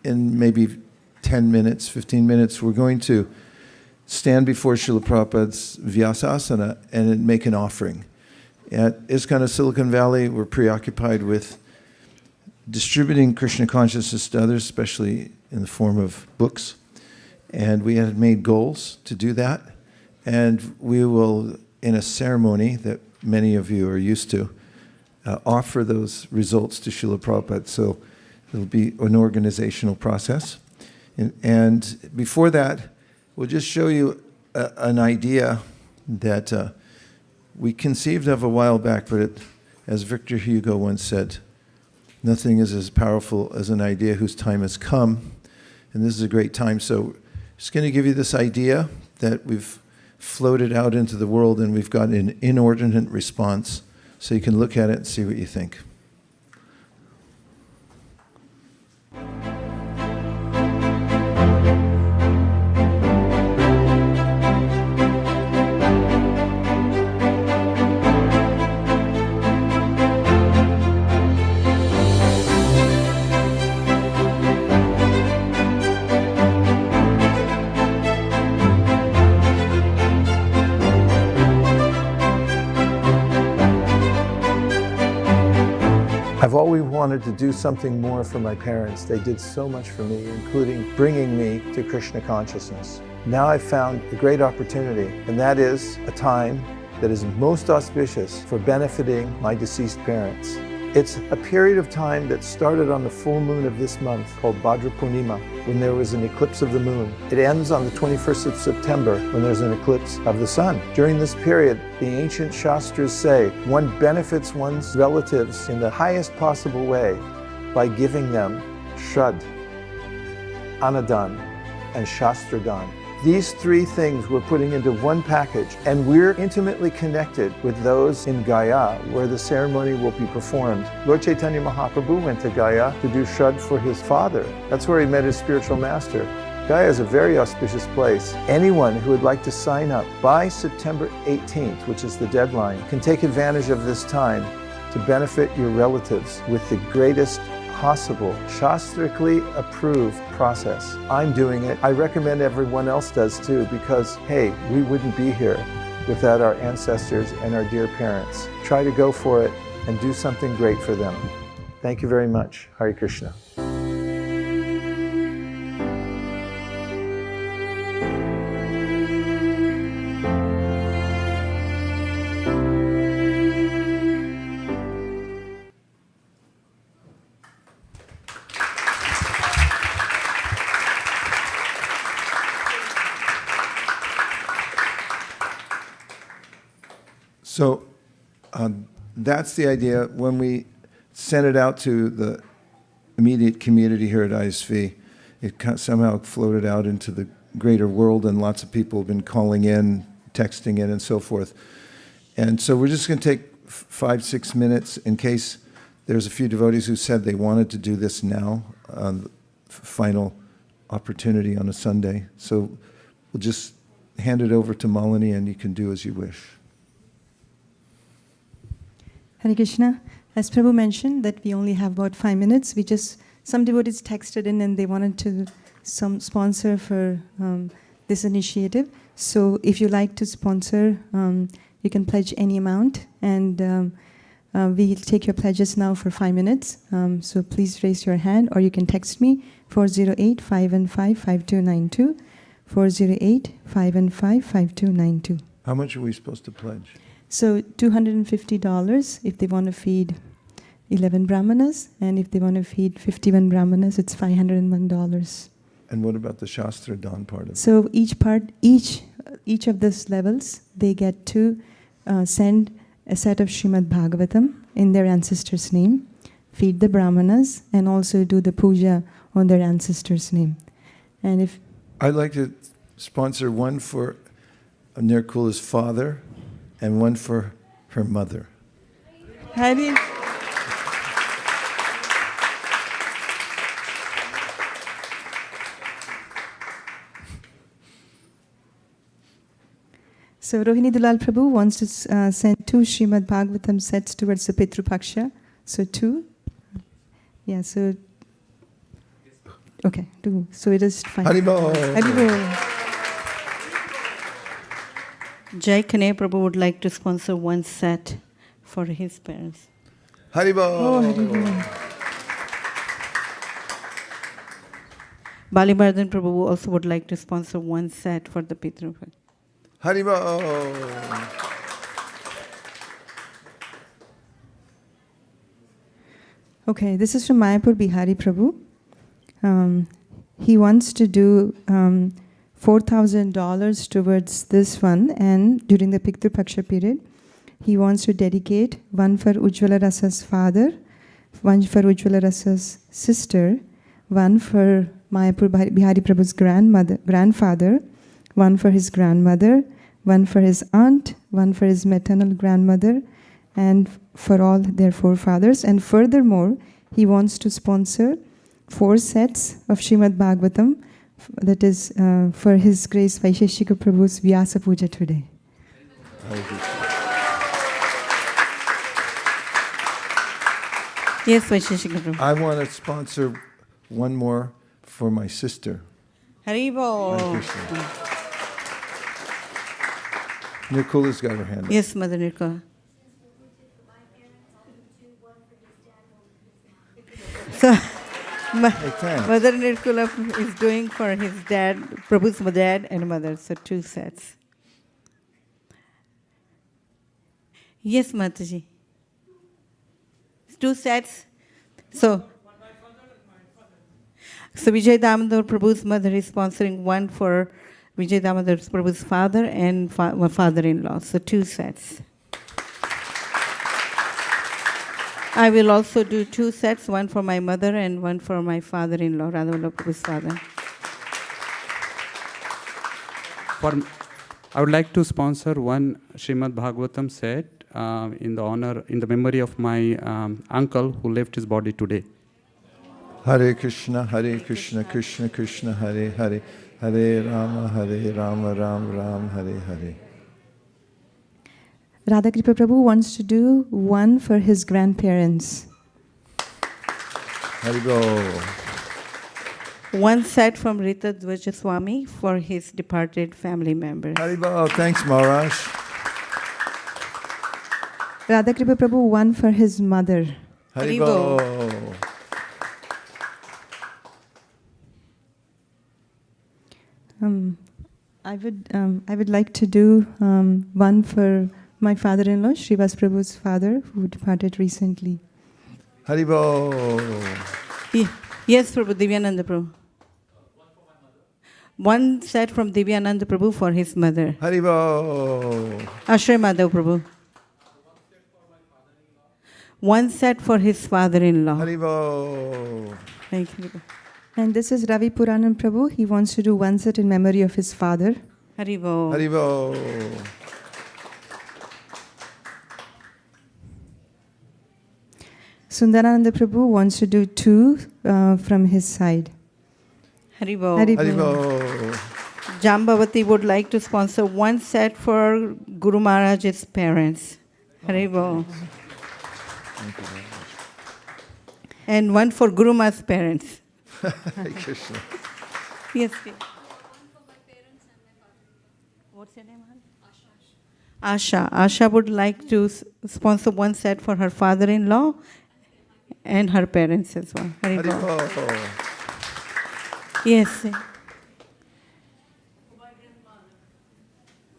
A: in maybe 10 minutes, 15 minutes, we're going to stand before Srila Prabhupada's Vyasasana and make an offering. At ISKCON of Silicon Valley, we're preoccupied with distributing Krishna consciousness to others, especially in the form of books. And we had made goals to do that. And we will, in a ceremony that many of you are used to, offer those results to Srila Prabhupada. So it'll be an organizational process. And before that, we'll just show you an idea that we conceived of a while back, but as Victor Hugo once said, nothing is as powerful as an idea whose time has come. And this is a great time. So just going to give you this idea that we've floated out into the world, and we've got an inordinate response. So you can look at it and see what you think. I've always wanted to do something more for my parents. They did so much for me, including bringing me to Krishna consciousness. Now I've found a great opportunity, and that is a time that is most auspicious for benefiting my deceased parents. It's a period of time that started on the full moon of this month, called Bhadra Purnima, when there was an eclipse of the moon. It ends on the 21st of September, when there's an eclipse of the sun. During this period, the ancient Shastras say one benefits one's relatives in the highest possible way by giving them Shrad, Anadan, and Shastradan. These three things we're putting into one package, and we're intimately connected with those in Gaya, where the ceremony will be performed. Lord Chaitanya Mahaprabhu went to Gaya to do Shrad for his father. That's where he met his spiritual master. Gaya is a very auspicious place. Anyone who would like to sign up by September 18th, which is the deadline, can take advantage of this time to benefit your relatives with the greatest possible, shastrically approved process. I'm doing it. I recommend everyone else does too, because, hey, we wouldn't be here without our ancestors and our dear parents. Try to go for it and do something great for them. Thank you very much. Hare Krishna. So that's the idea. When we sent it out to the immediate community here at ISV, it somehow floated out into the greater world, and lots of people have been calling in, texting in, and so forth. And so we're just going to take 5-6 minutes in case there's a few devotees who said they wanted to do this now, on the final opportunity on a Sunday. So we'll just hand it over to Malini, and you can do as you wish.
C: Hare Krishna. As Prabhu mentioned that we only have about 5 minutes, some devotees texted in and they wanted to sponsor for this initiative. So if you like to sponsor, you can pledge any amount, and we'll take your pledges now for 5 minutes. So please raise your hand, or you can text me 408-515-5292, 408-515-5292.
A: How much are we supposed to pledge?
C: So $250 if they want to feed 11 brahmanas, and if they want to feed 51 brahmanas, it's $501.
A: And what about the Shastra Dawn part of it?
C: So each of these levels, they get to send a set of Srimad Bhagavatam in their ancestor's name, feed the brahmanas, and also do the puja on their ancestor's name. And if
A: I'd like to sponsor one for Nirkula's father and one for her mother.
C: Hari. So Rohini Dulal Prabhu wants to send 2 Srimad Bhagavatam sets towards the Pitru Paksha. So 2. Yeah, so... Okay, 2. So it is fine.
A: Haribol!
C: Haribol.
B: Jai Kane Prabhu would like to sponsor one set for his parents.
A: Haribol!
C: Oh, Haribol.
B: Balibardhan Prabhu also would like to sponsor one set for the Pitru.
A: Haribol!
C: Okay, this is from Mayapur Bihari Prabhu. He wants to do $4,000 towards this one, and during the Pitru Paksha period, he wants to dedicate one for Ujjwala Rasa's father, one for Ujjwala Rasa's sister, one for Mayapur Bihari Prabhu's grandfather, one for his grandmother, one for his aunt, one for his maternal grandmother, and for all their forefathers. And furthermore, he wants to sponsor 4 sets of Srimad Bhagavatam, that is for His Grace Vaisesika Prabhu's Vyasa Puja today.
B: Yes, Vaisesika Prabhu.
A: I want to sponsor one more for my sister.
B: Haribol.
A: Hare Krishna. Nirkula's got her hand up.
B: Yes, Mother Nirkula. So,
A: Hey, thanks.
B: Mother Nirkula is doing for his dad, Prabhu's dad and mother, so 2 sets. Yes, Mataji. 2 sets. So Vijay Damodar Prabhu's mother is sponsoring one for Vijay Damodar Prabhu's father and father-in-law, so 2 sets. I will also do 2 sets, one for my mother and one for my father-in-law, Radhavallabha Prabhu's father.
D: I would like to sponsor one Srimad Bhagavatam set in the memory of my uncle who left his body today.
A: Hare Krishna, Krishna Krishna, Hare Hare, Hare Rama, Rama Ram, Hare Hare.
C: Radhakripa Prabhu wants to do one for his grandparents.
A: Haribol.
B: 1 set from Rita Dvajaswamy for his departed family members.
A: Haribol. Thanks, Maharaj.
C: Radhakripa Prabhu, one for his mother.
A: Haribol.
C: I would like to do one for my father-in-law, Srivas Prabhu's father, who departed recently.
A: Haribol.
B: Yes, Prabhu, Divyananda Prabhu. 1 set from Divyananda Prabhu for his mother.
A: Haribol.
B: Ashray Madhav Prabhu. 1 set for his father-in-law.
A: Haribol.
B: Thank you.
C: And this is Ravi Puranan Prabhu. He wants to do one set in memory of his father.
B: Haribo.
A: Haribol.
C: Sundarananda Prabhu wants to do 2 from his side.
B: Haribo.
A: Haribol.
B: Jambavati would like to sponsor 1 set for Guru Maharaj's parents. Haribo. And 1 for Guru Ma's parents.
A: Hare Krishna.
B: Yes, please. What's your name, hon? Asha. Asha would like to sponsor 1 set for her father-in-law and her parents as well. Haribo.
A: Haribol.
B: Yes.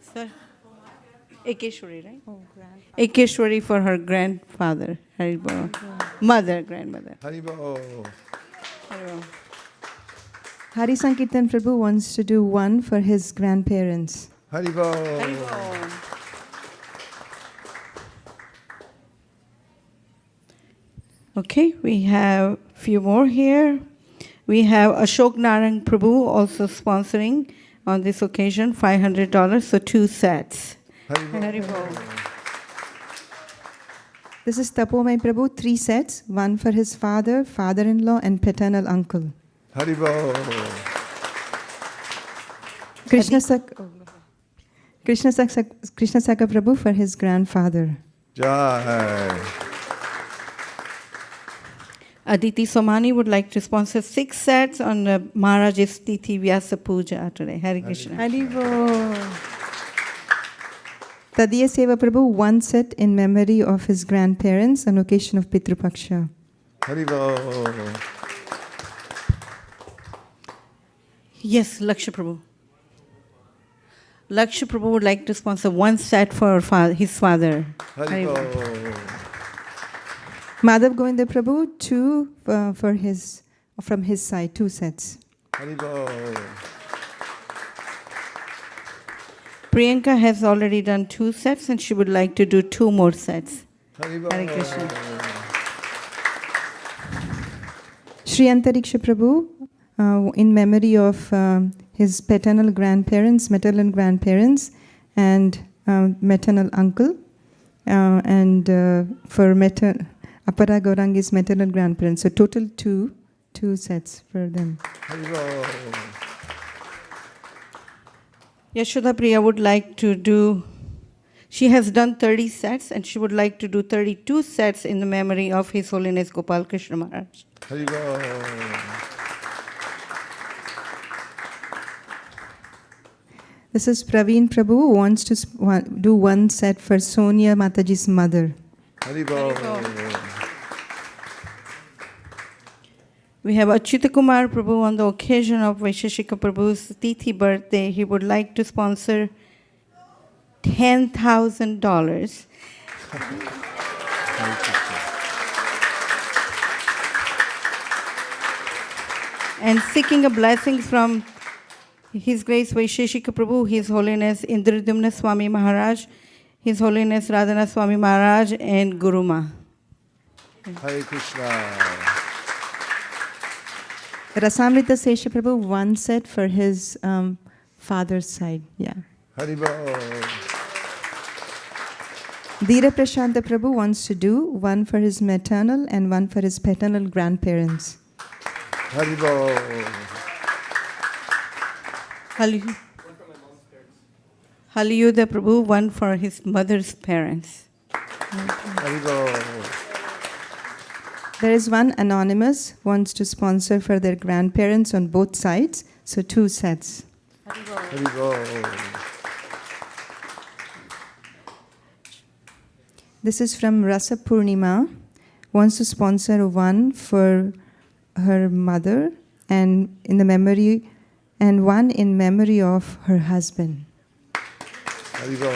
B: Sir. Ekeshwari, right? Oh, Ekeshwari for her grandfather, Haribol. Grandmother.
A: Haribo.
B: Haribol.
C: Hari Sankirtan Prabhu wants to do one for his grandparents.
A: Haribo.
B: Haribol. Okay, we have a few more here. We have Ashok Narang Prabhu also sponsoring on this occasion, $500, so 2 sets. Haribol.
C: This is Tapomai Prabhu, 3 sets, one for his father, father-in-law, and paternal uncle.
A: Haribo.
C: Krishna Saka Prabhu for his grandfather.
A: Jai.
B: Aditi Somani would like to sponsor 6 sets on Maharaj's Tithi Vyasa Puja today. Hare Krishna.
C: Haribo. Tadiya Seva Prabhu, 1 set in memory of his grandparents on occasion of Pitru Paksha.
A: Haribo.
B: Yes, Laksha Prabhu. Laksha Prabhu would like to sponsor 1 set for his father.
A: Haribo.
C: Madhav Govinda Prabhu, 2 from his side, 2 sets.
A: Haribo.
B: Priyanka has already done 2 sets and she would like to do 2 more sets.
A: Haribo.
B: Hare Krishna.
C: Sri Antariksha Prabhu, in memory of his paternal grandparents, maternal grandparents, and maternal uncle, and for Apara Gaurangi's maternal grandparents. So total 2 sets for them.
A: Haribo.
B: Yashoda Priya would like to do, she has done 30 sets and she would like to do 32 sets in the memory of His Holiness Gopal Krishna Maharaj.
A: Haribo.
C: This is Praveen Prabhu, who wants to do 1 set for Sonia Mataji's mother.
A: Haribo.
B: We have Achyuta Kumar Prabhu on the occasion of Vaisesika Prabhu's Tithi birthday. He would like to sponsor $10,000. And seeking a blessing from His Grace Vaisesika Prabhu, His Holiness Indradumna Swami Maharaj, His Holiness Radhana Swami Maharaj, and Guruma.
A: Hare Krishna.
C: Rasamrita Sesha Prabhu, 1 set for his father's side. Yeah.
A: Haribo.
C: Dheera Prashanta Prabhu wants to do 1 for his maternal and 1 for his paternal grandparents.
A: Haribo.
B: Haliyuda Prabhu, 1 for his mother's parents.
A: Haribo.
C: There is one anonymous wants to sponsor for their grandparents on both sides, so 2 sets.
A: Haribo.
C: This is from Rasa Purnima, wants to sponsor 1 for her mother and in the memory, and 1 in memory of her husband.
A: Haribo.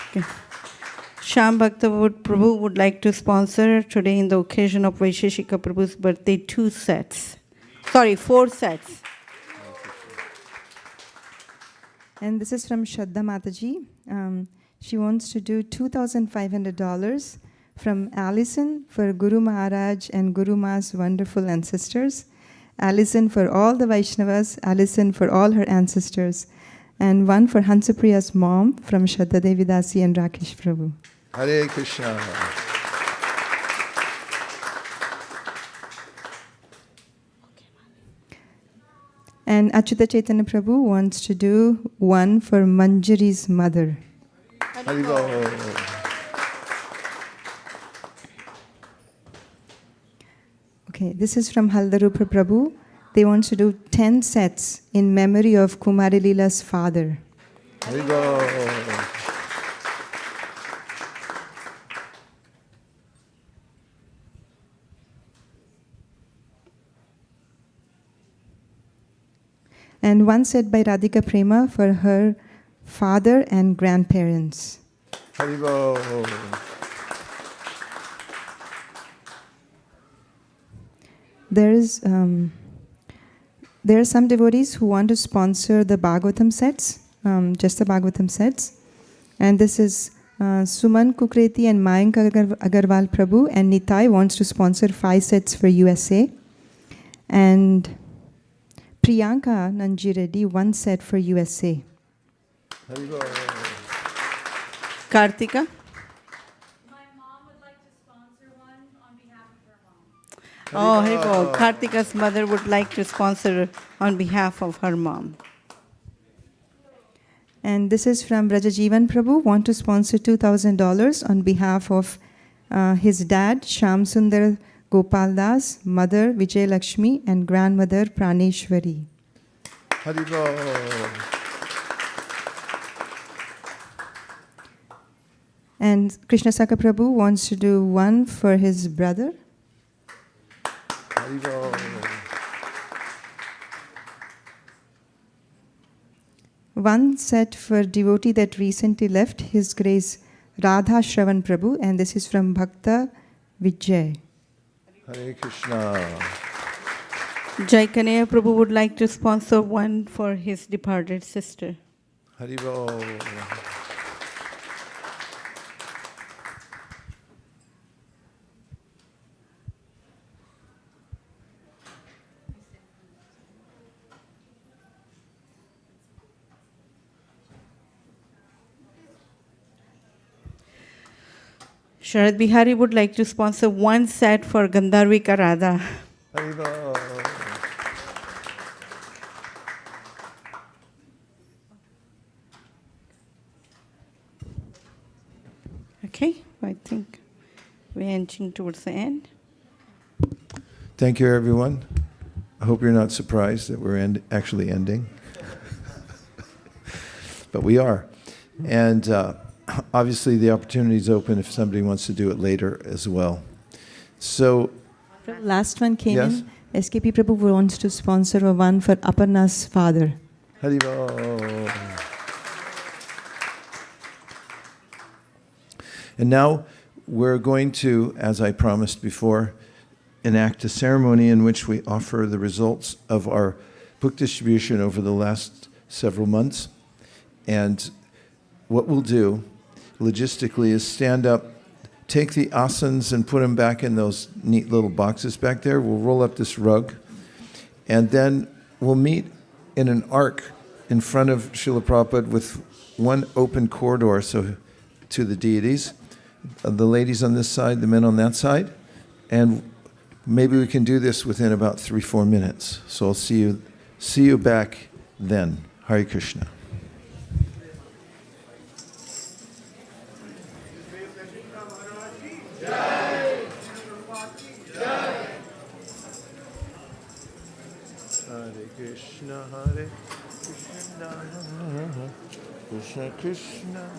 B: Okay. Shyam Bhakta Prabhu would like to sponsor today in the occasion of Vaisesika Prabhu's birthday 4 sets.
C: And this is from Shraddha Mataji. She wants to do $2,500 from Allison for Guru Maharaj and Guru Ma's wonderful ancestors, Allison for all the Vaishnavas, Allison for all her ancestors, and 1 for Hansapriya's mom from Shraddha Devi Dasi and Rakesh Prabhu.
A: Hare Krishna.
C: And Achyuta Chaitanya Prabhu wants to do 1 for Manjari's mother.
A: Haribo.
C: Okay, this is from Haldarupa Prabhu. They want to do 10 sets in memory of Kumari Leela's father.
A: Haribo.
C: And 1 set by Radhika Prema for her father, and grandparents.
A: Haribo.
C: There are some devotees who want to sponsor the Bhagavatam sets, just the Bhagavatam sets. And this is Suman Kukreti and Mayank Agarwal Prabhu, and Nitai wants to sponsor 5 sets for USA. And Priyanka Nanjireddy, 1 set for USA.
A: Haribo.
B: Kartika?
E: My mom would like to sponsor one on behalf of her mom.
B: Oh, Haribo. Kartika's mother would like to sponsor on behalf of her mom.
C: And this is from Brajajivan Prabhu, want to sponsor $2,000 on behalf of his dad, Shyam Sundar Gopal Das, mother Vijay Lakshmi, and grandmother Praneshwari.
A: Haribo.
C: And Krishna Saka Prabhu wants to do 1 for his brother.
A: Haribo.
C: One set for devotee that recently left, His Grace Radha Shravan Prabhu, and this is from Bhakta Vijay.
A: Hare Krishna.
B: Jaikanaya Prabhu would like to sponsor 1 for his departed sister.
A: Haribo.
B: Sharad Bihari would like to sponsor 1 set for Gandharvika Radha.
A: Haribo.
B: Okay, I think we're inching towards the end.
A: Thank you, everyone. I hope you're not surprised that we're actually ending. But we are. And obviously, the opportunity is open if somebody wants to do it later as well. So,
C: Last one came
A: Yes.
C: in. SKP Prabhu wants to sponsor a 1 for Aparna's father.
A: Haribo. And now we're going to, as I promised before, enact a ceremony in which we offer the results of our book distribution over the last several months. And what we'll do logistically is stand up, take the asanas and put them back in those neat little boxes back there. We'll roll up this rug, and then we'll meet in an arc in front of Srila Prabhupada with 1 open corridor to the deities, the ladies on this side, the men on that side, and maybe we can do this within about 3-4 minutes. So I'll see you back then. Hare Krishna. Hare Krishna, Hare Krishna, Krishna Krishna.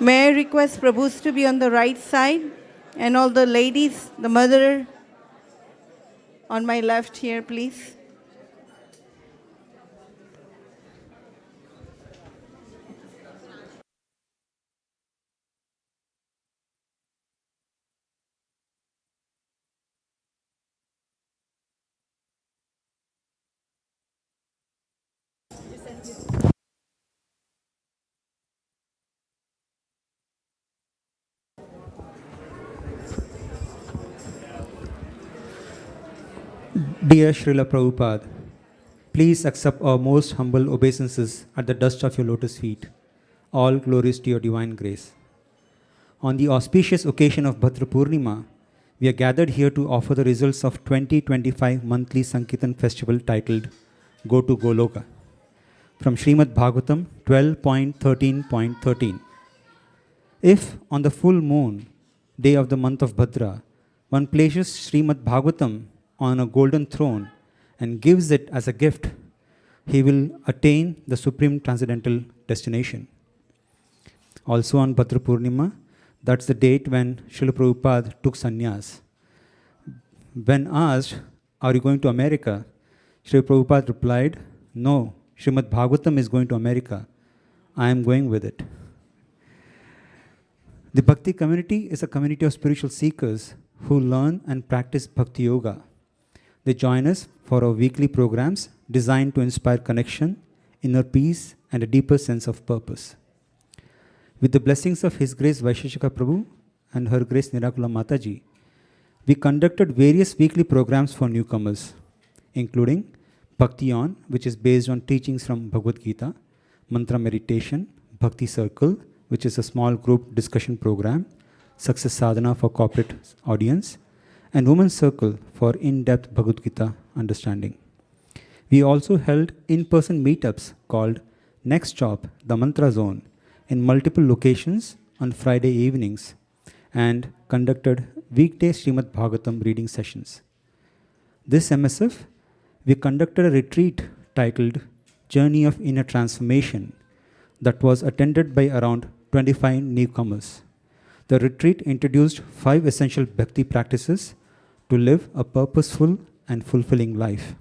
B: May I request Prabhus to be on the right side and all the ladies, the mother on my left here, please.
F: Dear Srila Prabhupada, please accept our most humble obeisances at the dust of your lotus feet. All glories to your divine grace. On the auspicious occasion of Bhadra Purnima, we are gathered here to offer the results of 2025 monthly Sankirtan festival titled Go to Goloka from Srimad Bhagavatam 12.13.13. If on the full moon day of the month of Bhadra, one places Srimad Bhagavatam on a golden throne and gives it as a gift, he will attain the supreme transcendental destination. Also on Bhadra Purnima, that's the date when Srila Prabhupada took sannyas. When asked, are you going to America? Srila Prabhupada replied, no, Srimad Bhagavatam is going to America. I am going with it. The Bhakti community is a community of spiritual seekers who learn and practice Bhakti Yoga. They join us for our weekly programs designed to inspire connection, inner peace, and a deeper sense of purpose. With the blessings of His Grace Vaisesika Prabhu and Her Grace Nirakula Mataji, we conducted various weekly programs for newcomers, including Bhakti On, which is based on teachings from Bhagavad Gita, Mantra Meditation, Bhakti Circle, which is a small group discussion program, Success Sadhana for corporate audience, and Women's Circle for in-depth Bhagavad Gita understanding. We also held in-person meetups called Next Stop, the Mantra Zone, in multiple locations on Friday evenings and conducted weekday Srimad Bhagavatam reading sessions. This MSF, we conducted a retreat titled Journey of Inner Transformation that was attended by around 25 newcomers. The retreat introduced 5 essential Bhakti practices to live a purposeful and fulfilling life.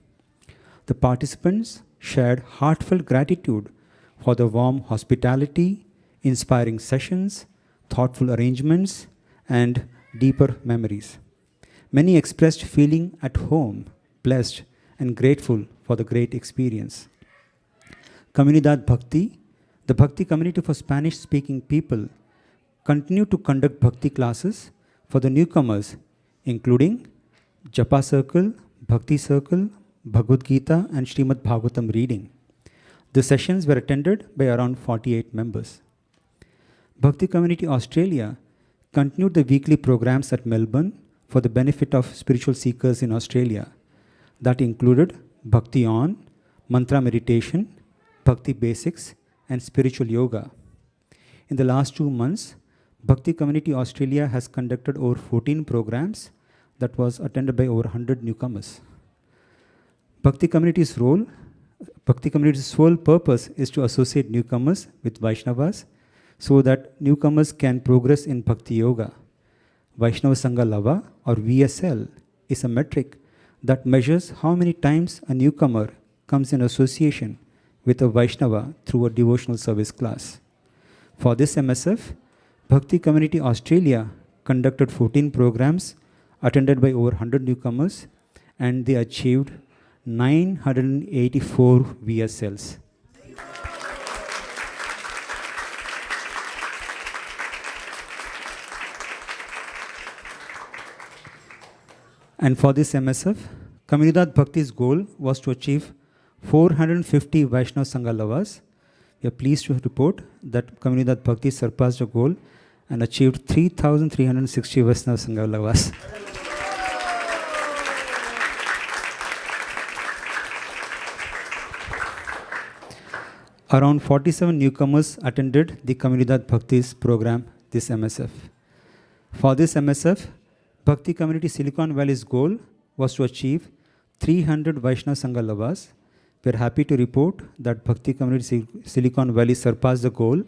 F: The participants shared heartfelt gratitude for the warm hospitality, inspiring sessions, thoughtful arrangements, and deeper memories. Many expressed feeling at home, blessed, and grateful for the great experience. Comunidad Bhakti, the Bhakti community for Spanish-speaking people, continued to conduct Bhakti classes for the newcomers, including Japa Circle, Bhakti Circle, Bhagavad Gita, and Srimad Bhagavatam reading. The sessions were attended by around 48 members. Bhakti Community Australia continued the weekly programs at Melbourne for the benefit of spiritual seekers in Australia. That included Bhakti On, Mantra Meditation, Bhakti Basics, and Spiritual Yoga. In the last 2 months, Bhakti Community Australia has conducted over 14 programs that was attended by over 100 newcomers. Bhakti Community's sole purpose is to associate newcomers with Vaishnavas so that newcomers can progress in Bhakti Yoga. Vaishnava Sangha Lava, or VSL, is a metric that measures how many times a newcomer comes in association with a Vaishnava through a devotional service class. For this MSF, Bhakti Community Australia conducted 14 programs attended by over 100 newcomers, and they achieved 984 VSLs. And for this MSF, Comunidad Bhakti's goal was to achieve 450 Vaishnava Sangha Lavas. We are pleased to report that Comunidad Bhakti surpassed the goal and achieved 3,360 Vaishnava Sangha Lavas. Around 47 newcomers attended the Comunidad Bhakti's program this MSF. For this MSF, Bhakti Community Silicon Valley's goal was to achieve 300 Vaishnava Sangha Lavas. We are happy to report that Bhakti Community Silicon Valley surpassed the goal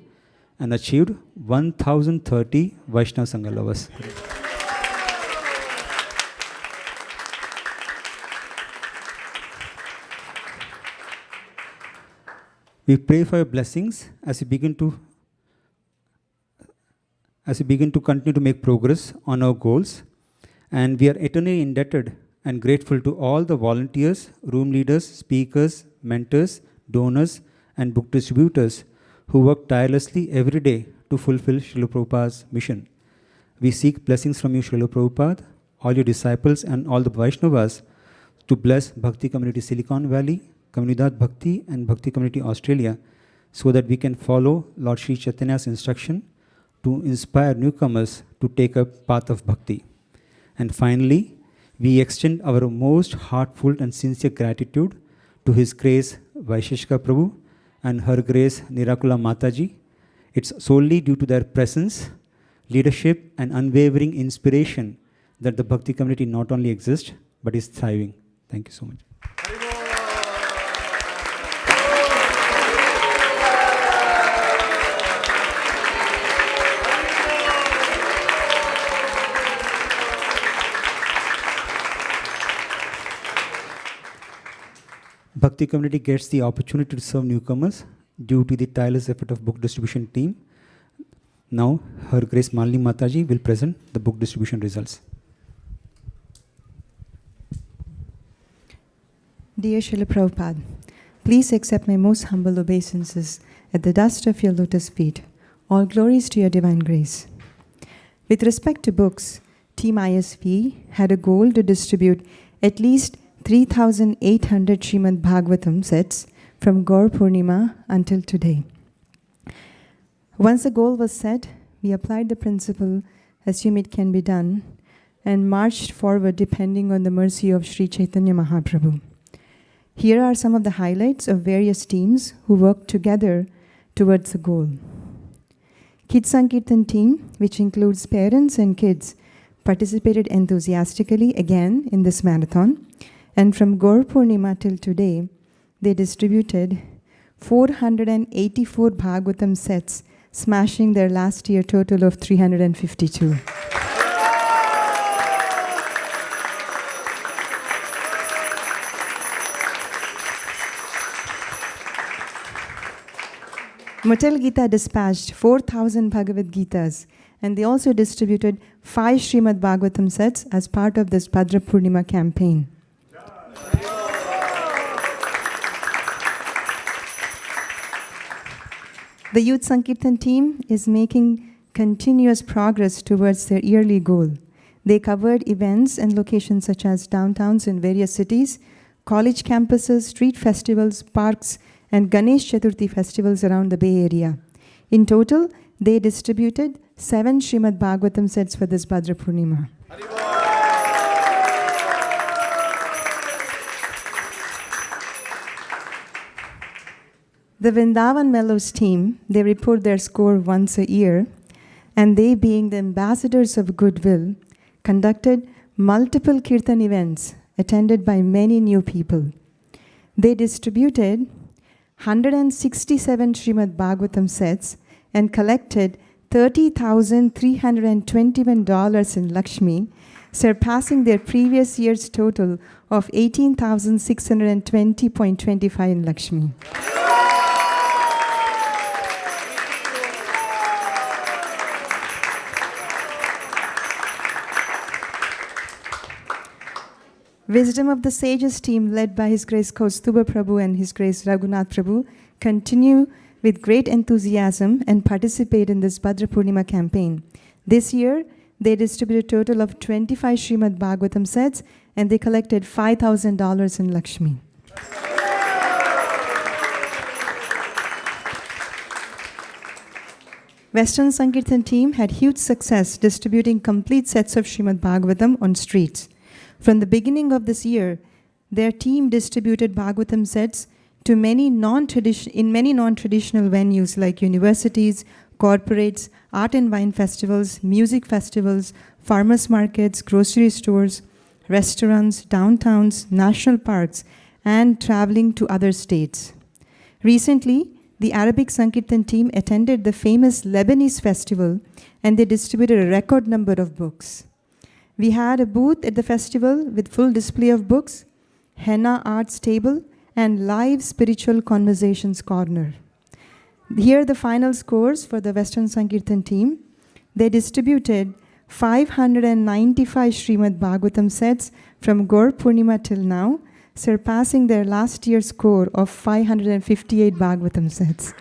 F: and achieved 1030 Vaishnava Sangha lovers. We pray for your blessings as you begin to continue to make progress on our goals, and we are eternally indebted and grateful to all the volunteers, room leaders, speakers, mentors, donors, and book distributors who work tirelessly every day to fulfill Srila Prabhupada's mission. We seek blessings from you, Srila Prabhupada, all your disciples, and all the Vaishnavas to bless Bhakti Community Silicon Valley, Comunidad Bhakti, and Bhakti Community Australia, so that we can follow Lord Sri Chaitanya's instruction to inspire newcomers to take up path of bhakti. And finally, we extend our most heartfelt and sincere gratitude to His Grace Vaisesika Prabhu and Her Grace Nirakula Mataji. It's solely due to their presence, leadership, and unwavering inspiration that the bhakti community not only exists, but is thriving. Thank you so much. Bhakti community gets the opportunity to serve newcomers due to the tireless effort of book distribution team. Now, Her Grace Malini Mataji will present the book distribution results.
C: Dear Srila Prabhupada, please accept my most humble obeisances at the dust of your lotus feet. All glories to your divine grace. With respect to books, Team ISV had a goal to distribute at least 3,800 Srimad Bhagavatam sets from Gaur Purnima until today. Once the goal was set, we applied the principle, assume it can be done, and marched forward depending on the mercy of Sri Chaitanya Mahaprabhu. Here are some of the highlights of various teams who worked together towards the goal. Kids Sankirtan team, which includes parents and kids, participated enthusiastically again in this marathon. And from Gaur Purnima till today, they distributed 484 Bhagavatam sets, smashing their last year total of 352. Motel Gita dispatched 4,000 Bhagavad Gitas, and they also distributed 5 Srimad Bhagavatam sets as part of this Bhadra Purnima campaign. The Youth Sankirtan team is making continuous progress towards their yearly goal. They covered events and locations such as downtowns in various cities, college campuses, street festivals, parks, and Ganesh Chaturthi festivals around the Bay Area. In total, they distributed 7 Srimad Bhagavatam sets for this Bhadra Purnima. The Vrindavan Mellows team, they report their score once a year, and they, being the ambassadors of goodwill, conducted multiple kirtan events attended by many new people. They distributed 167 Srimad Bhagavatam sets and collected $30,321 in Lakshmi, surpassing their previous year's total of $18,620.25 in Lakshmi. Wisdom of the Sages team, led by His Grace Kaustuba Prabhu and His Grace Raghunath Prabhu, continue with great enthusiasm and participate in this Bhadra Purnima campaign. This year, they distributed a total of 25 Srimad Bhagavatam sets, and they collected $5,000 in Lakshmi. Western Sankirtan team had huge success distributing complete sets of Srimad Bhagavatam on streets. From the beginning of this year, their team distributed Bhagavatam sets to in many non-traditional venues like universities, corporates, art and wine festivals, music festivals, farmers markets, grocery stores, restaurants, downtowns, national parks, and traveling to other states. Recently, the Arabic Sankirtan team attended the famous Lebanese festival and they distributed a record number of books. We had a booth at the festival with full display of books, henna arts table, and live spiritual conversations corner. Here are the final scores for the Western Sankirtan team. They distributed 595 Srimad Bhagavatam sets from Gaur Purnima till now, surpassing their last year's score of 558 Bhagavatam sets.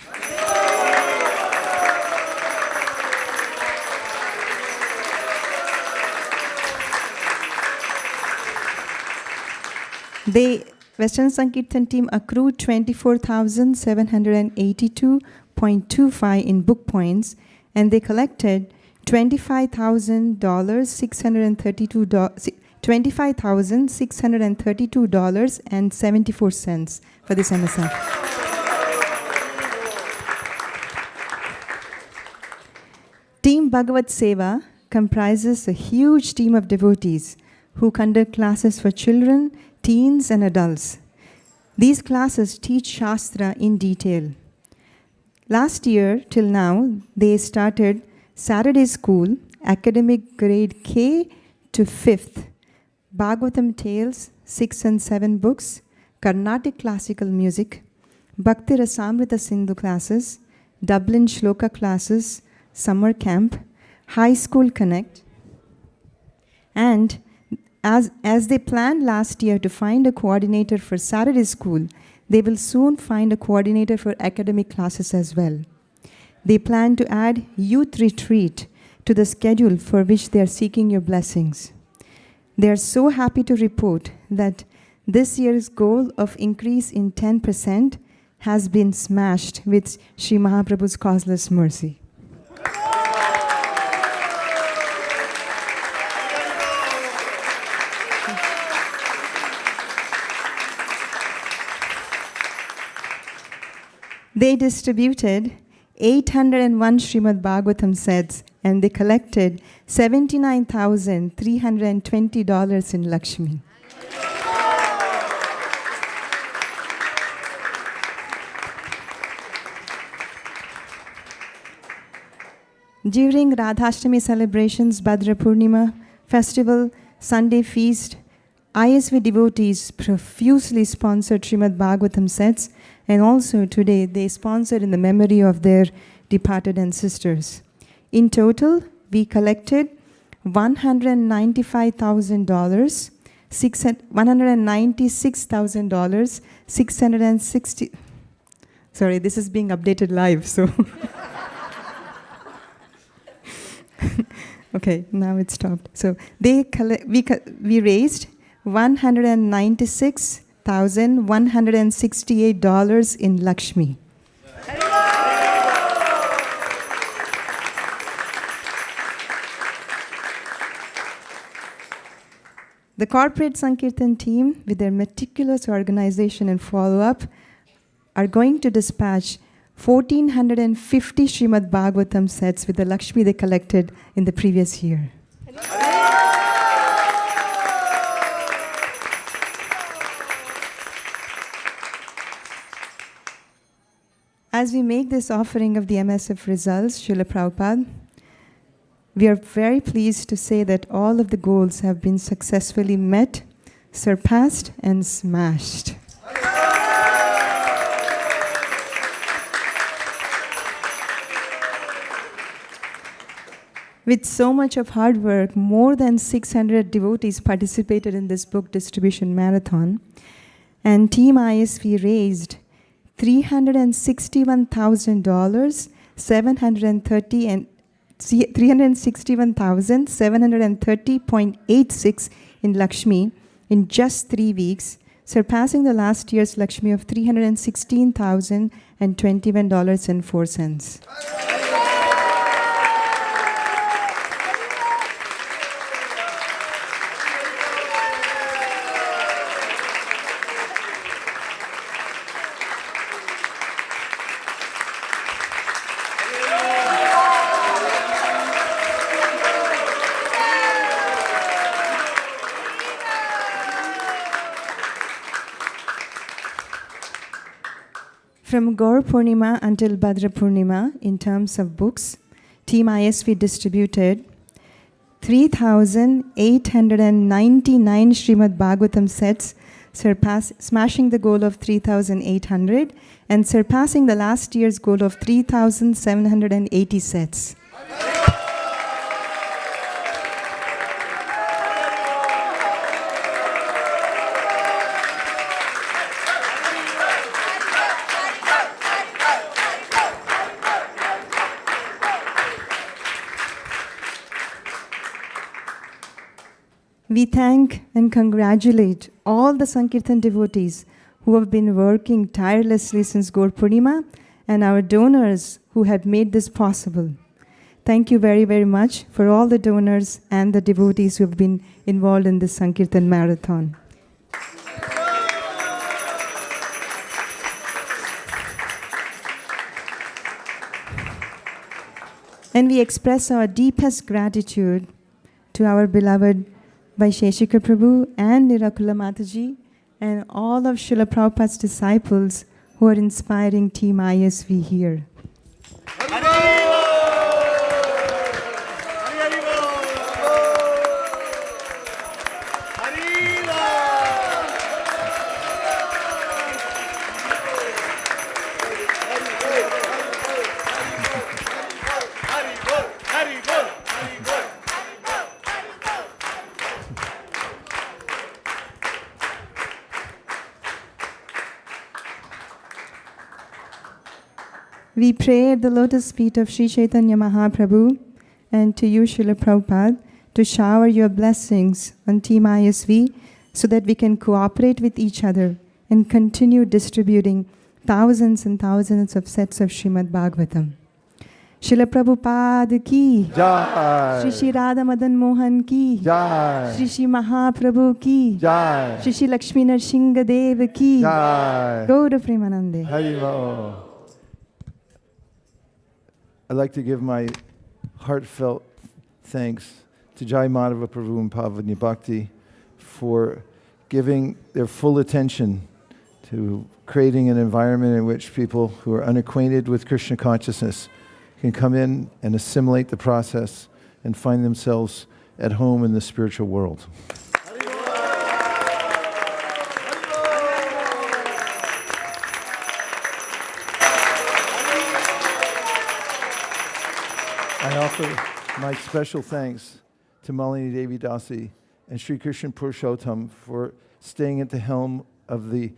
C: The Western Sankirtan team accrued 24,782.25 in book points, and they collected $25,632.74 for this MSF. Team Bhagavat Seva comprises a huge team of devotees who conduct classes for children, teens, and adults. These classes teach Shastra in detail. Last year till now, they started Saturday school, academic grade K to 5th, Bhagavatam tales, 6 and 7 books, Carnatic classical music, Bhakti Rasamrita Sindhu classes, Dublin Shloka classes, summer camp, high school connect, and as they planned last year to find a coordinator for Saturday school, they will soon find a coordinator for academic classes as well. They plan to add youth retreat to the schedule for which they are seeking your blessings. They are so happy to report that this year's goal of increase in 10% has been smashed with Sri Mahaprabhu's causeless mercy. They distributed 801 Srimad Bhagavatam sets and they collected $79,320 in Lakshmi. During Radhashtami celebrations, Bhadra Purnima festival, Sunday feast, ISV devotees profusely sponsored Srimad Bhagavatam sets, and also today they sponsored in the memory of their departed ancestors. In total, we collected $196,000, $660. Sorry, this is being updated live, so. Okay, now it stopped. So we raised $196,168 in Lakshmi. The corporate Sankirtan team, with their meticulous organization and follow-up, are going to dispatch 1,450 Srimad Bhagavatam sets with the Lakshmi they collected in the previous year. As we make this offering of the MSF results, Srila Prabhupada, we are very pleased to say that all of the goals have been successfully met, surpassed, and smashed. With so much of hard work, more than 600 devotees participated in this book distribution marathon, and Team ISV raised $361,730 and $361,730.86 in Lakshmi in just 3 weeks, surpassing the last year's Lakshmi of $316,021.04. From Gaur Purnima until Bhadra Purnima, in terms of books, Team ISV distributed 3,899 Srimad Bhagavatam sets, smashing the goal of 3,800 and surpassing the last year's goal of 3,780 sets. We thank and congratulate all the Sankirtan devotees who have been working tirelessly since Gaur Purnima and our donors who have made this possible. Thank you very, very much for all the donors and the devotees who have been involved in this Sankirtan marathon. And we express our deepest gratitude to our beloved Vaisesika Prabhu and Nirakula Mataji and all of Srila Prabhupada's disciples who are inspiring Team ISV here. We pray at the lotus feet of Sri Chaitanya Mahaprabhu and to you, Srila Prabhupada, to shower your blessings on Team ISV so that we can cooperate with each other and continue distributing thousands and thousands of sets of Srimad Bhagavatam. Srila Prabhupada ki,
A: Jai.
C: Shri Shri Radha Madan Mohan ki,
A: Jai.
C: Shri Shri Mahaprabhu ki,
A: Jai.
C: Shri Shri Lakshmi Narsingha Deva ki,
A: Jai.
C: Gaura Premanande.
A: Haribo. I'd like to give my heartfelt thanks to Jai Madhava Prabhu and Pavani Bhakti for giving their full attention to creating an environment in which people who are unacquainted with Krishna consciousness can come in and assimilate the process and find themselves at home in the spiritual world. I offer my special thanks to Malini Devi Dasi and Sri Krishna Purushottam for staying at the helm of the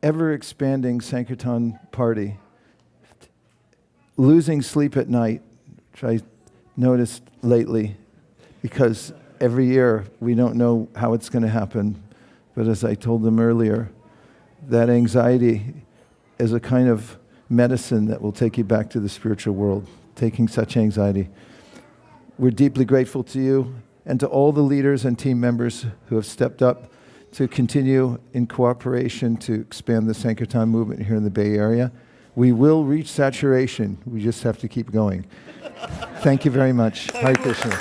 A: ever-expanding Sankirtan party. Losing sleep at night, which I noticed lately, because every year we don't know how it's going to happen. But as I told them earlier, that anxiety is a kind of medicine that will take you back to the spiritual world, taking such anxiety. We're deeply grateful to you and to all the leaders and team members who have stepped up to continue in cooperation to expand the Sankirtan movement here in the Bay Area. We will reach saturation. We just have to keep going. Thank you very much. Hare Krishna.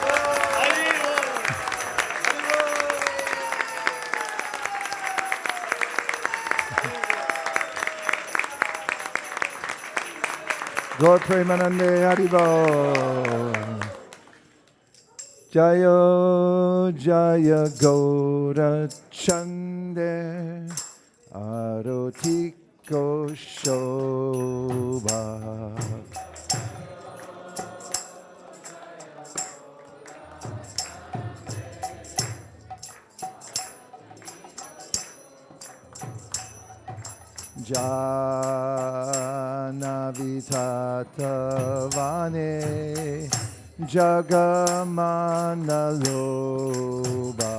A: Gaur Premanande Haribo. Jayo Jaya Gaura Chande Arotiko Shobha. Jana Vitatavane Jagamana Loba.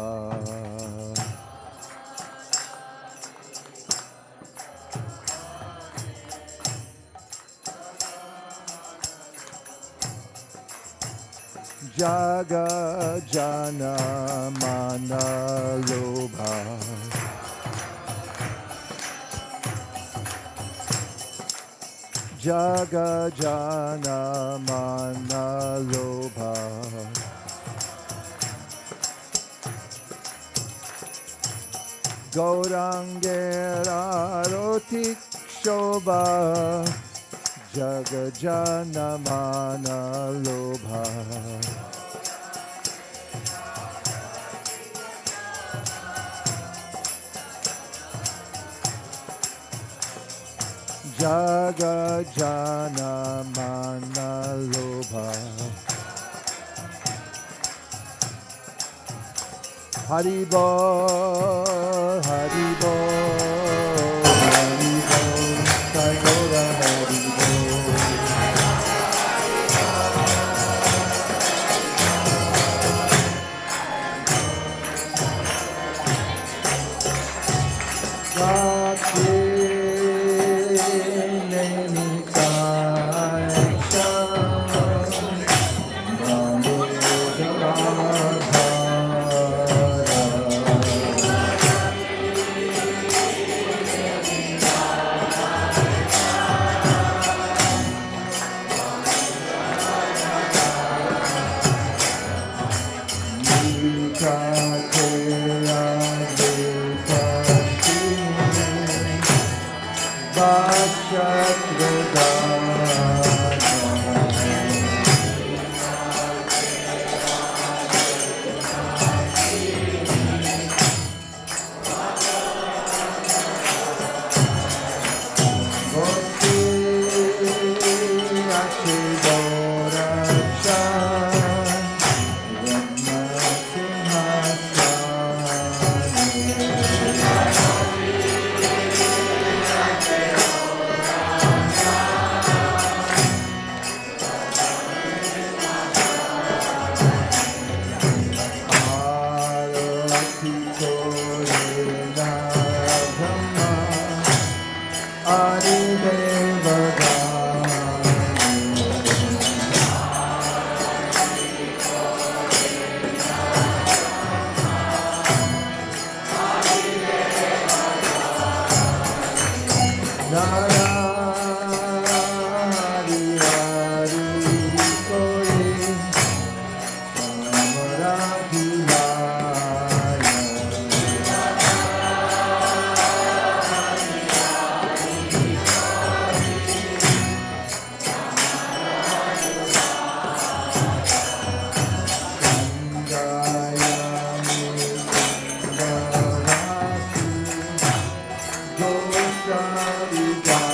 A: Jaga Jana Mana Loba. Jaga Jana Mana Lobha. Gaurangera Rotik Shobha Jagajanamana Lobha Jagajanamana Lobha Haribo, Haribo, Haribo, Sagora Haribo. Bhakti Gosari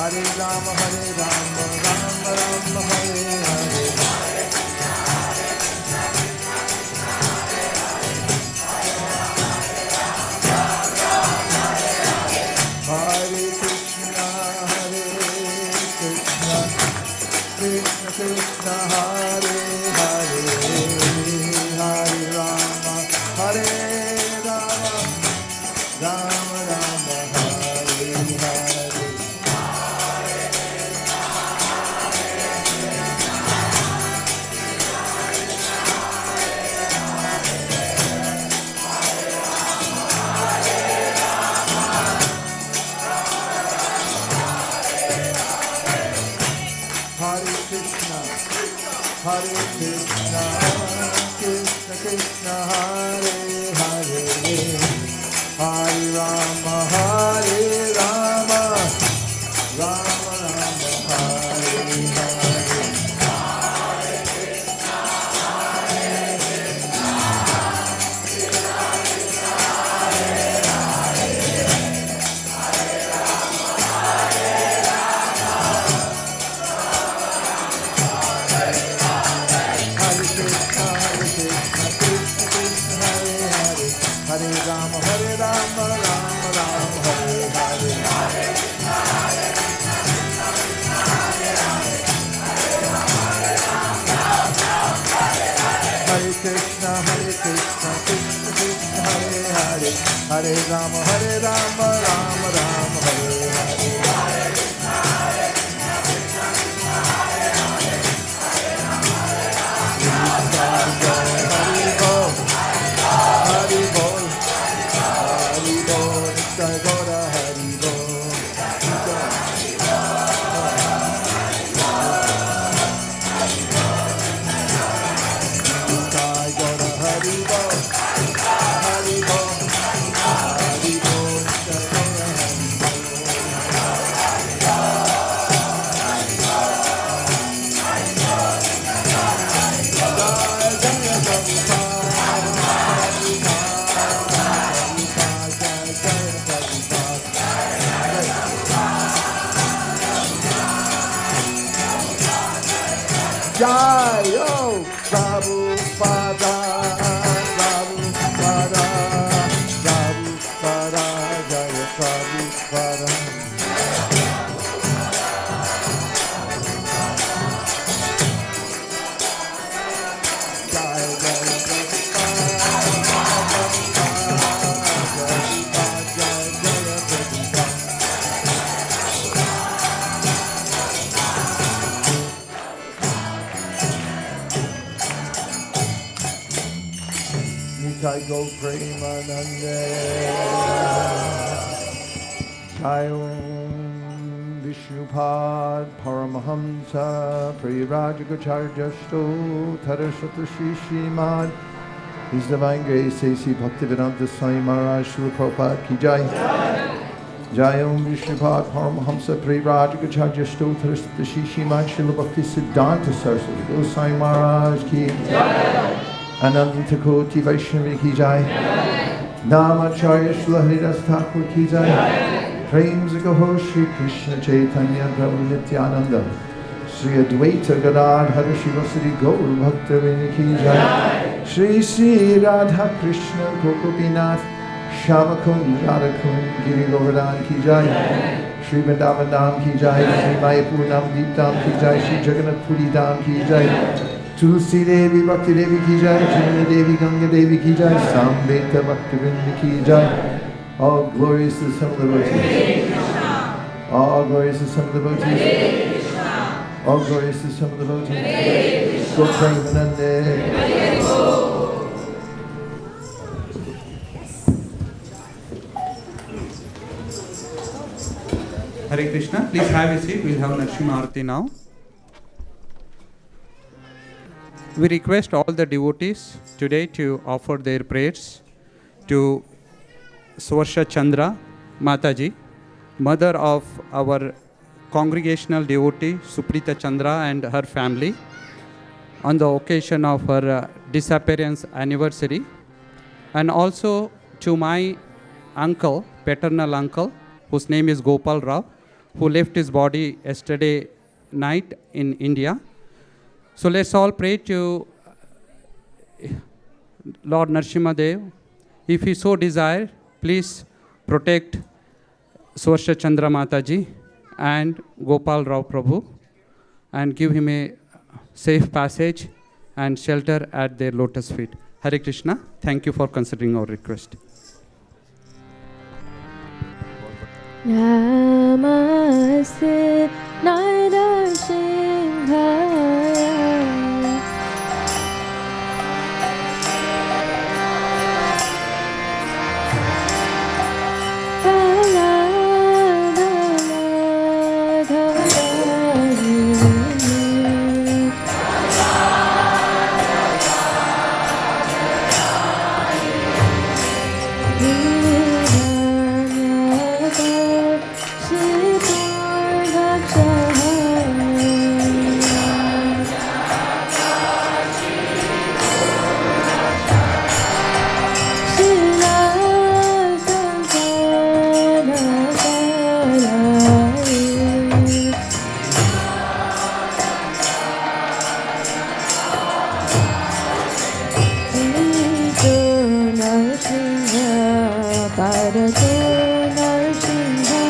G: Hare Rama, Rama Rama,
A: Krishna, Hare Hare, Hare Rama, Hare Rama, Rama Rama, Hare Hare. Hare Krishna, Krishna Krishna, Hare Hare, Hare Rama, Rama Rama, Hare Hare. Hare Krishna, Krishna Krishna, Hare Hare, Hare Rama, Rama Rama, Hare Hare. Hari Bol, Hari Bol, Hari Bol, Jai Gaura Hari Bol. Jai Gaura Hari Bol, Hari Bol, Hari Bol, Jai Gaura Hari Bol. Jai Prabhupada, Prabhupada, Prabhupada, Jaya Prabhupada. Jai Jaya Nitai Go Premanande. Jai Om Vishnupad Paramahamsa Priyarajagacharyasto Tarasata Shishimad His Divine Grace A.C. Bhaktivedanta Swami Maharaj Srila Prabhupada Ki Jai. Jai Om Vishnupad Paramahamsa Priyarajagacharyasto Tarasata Shishimad Srila Bhakti Siddhanta Saraswati Goswami Maharaj Ki Jai. Ananta Koti Vaishnavi Ki Jai. Namacharya Srila Haridas Thakur Ki Jai. Prem Zagaho Shri Krishna Chaitanya Prabhu Nityananda Sri Advaita Gadadhara Shivasari Gaur Bhakta Ki Jai. Shri Sri Radha Krishna Gopinath Shamakund Radhakund Giri Govardhan Ki Jai. Shri Vrindavan Dham Ki Jai. Shri Mayapur Nam Deep Dham Ki Jai. Shri Jagannath Puri Dham Ki Jai. Tulsi Devi Bhakti Devi Ki Jai. Jamuna Devi Ganga Devi Ki Jai. Samveta Bhakti Vrinda Ki Jai. All glorious to some of the devotees. All glorious to some of the devotees. All glorious to some of the devotees. Go Premanande.
D: Hare Krishna. Please have a seat. We'll have Narsimha Arati now. We request all the devotees today to offer their prayers to Swarsha Chandra Mataji, mother of our congregational devotee Suprita Chandra and her family, on the occasion of her disappearance anniversary, and also to my uncle, paternal uncle, whose name is Gopal Rao, who left his body yesterday night in India. So let's all pray to Lord Narsimha Dev. If he so desire, please protect Swarsha Chandra Mataji and Gopal Rao Prabhu and give him a safe passage and shelter at their lotus feet. Hare Krishna. Thank you for considering our request.
G: Namaste Narsimhaya Bharato Narsimha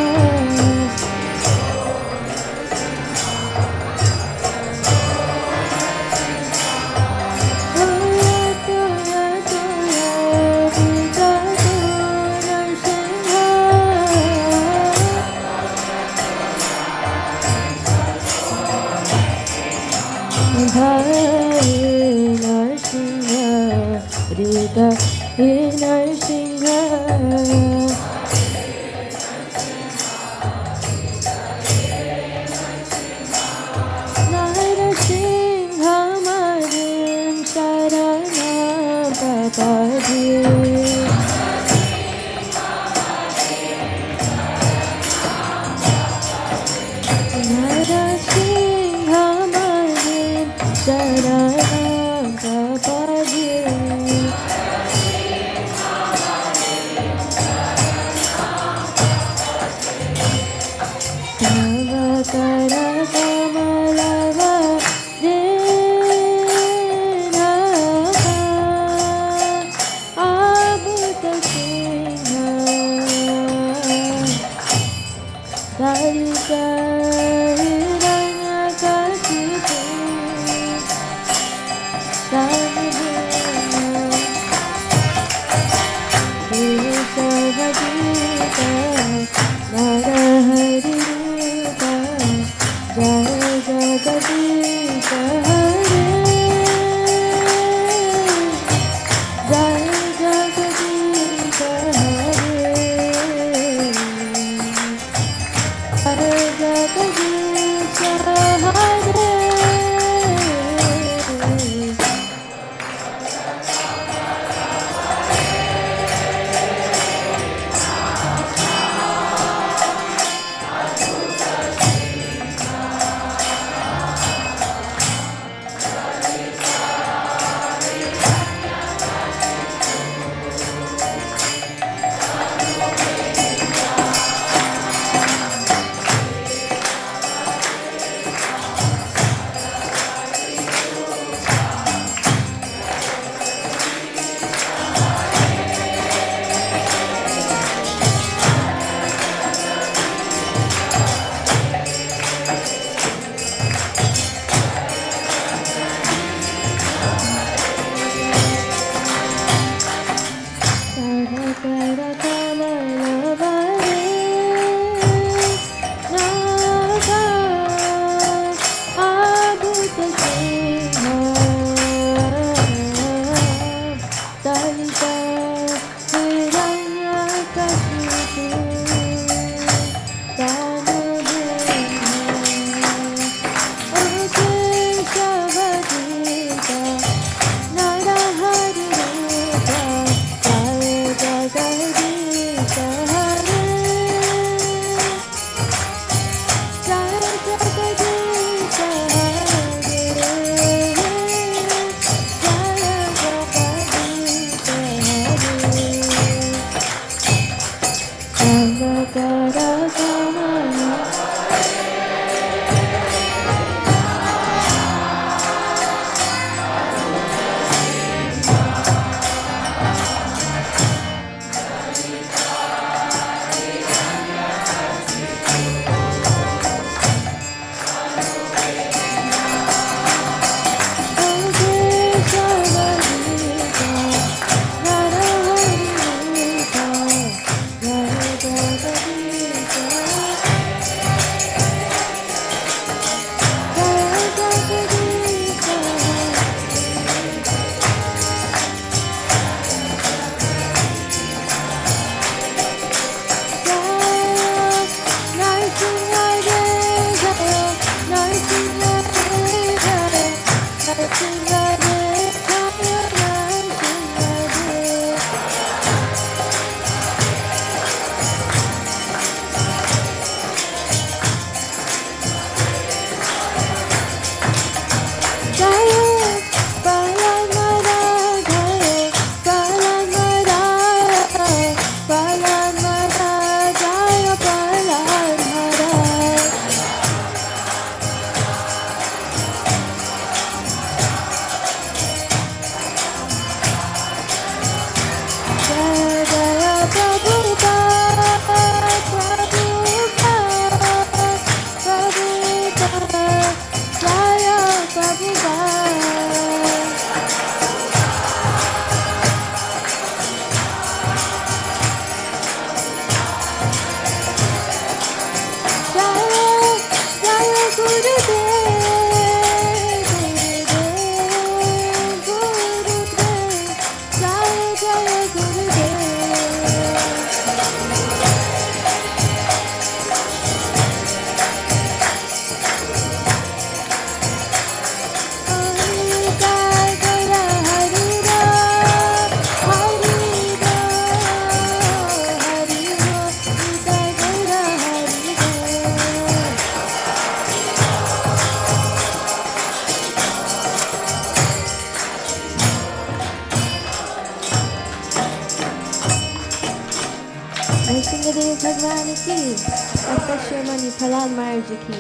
G: Narasimhadeva भगवान की तपस्या मणि फलाल महाराज की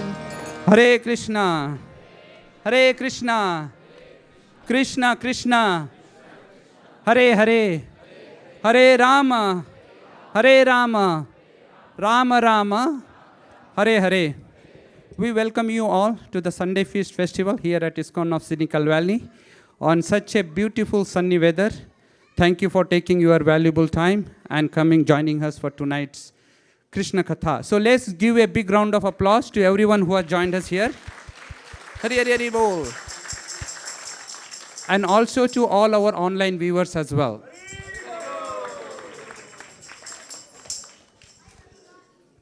D: Hare Krishna, Hare Krishna, Krishna Krishna, Hare Hare, Hare Rama, Hare Rama, Rama Rama, Hare Hare. We welcome you all to the Sunday Feast Festival here at ISKCON of Cynical Valley on such a beautiful sunny weather. Thank you for taking your valuable time and joining us for tonight's Krishna Katha. So let's give a big round of applause to everyone who has joined us here. Hari Hari Hari Bol. And also to all our online viewers as well.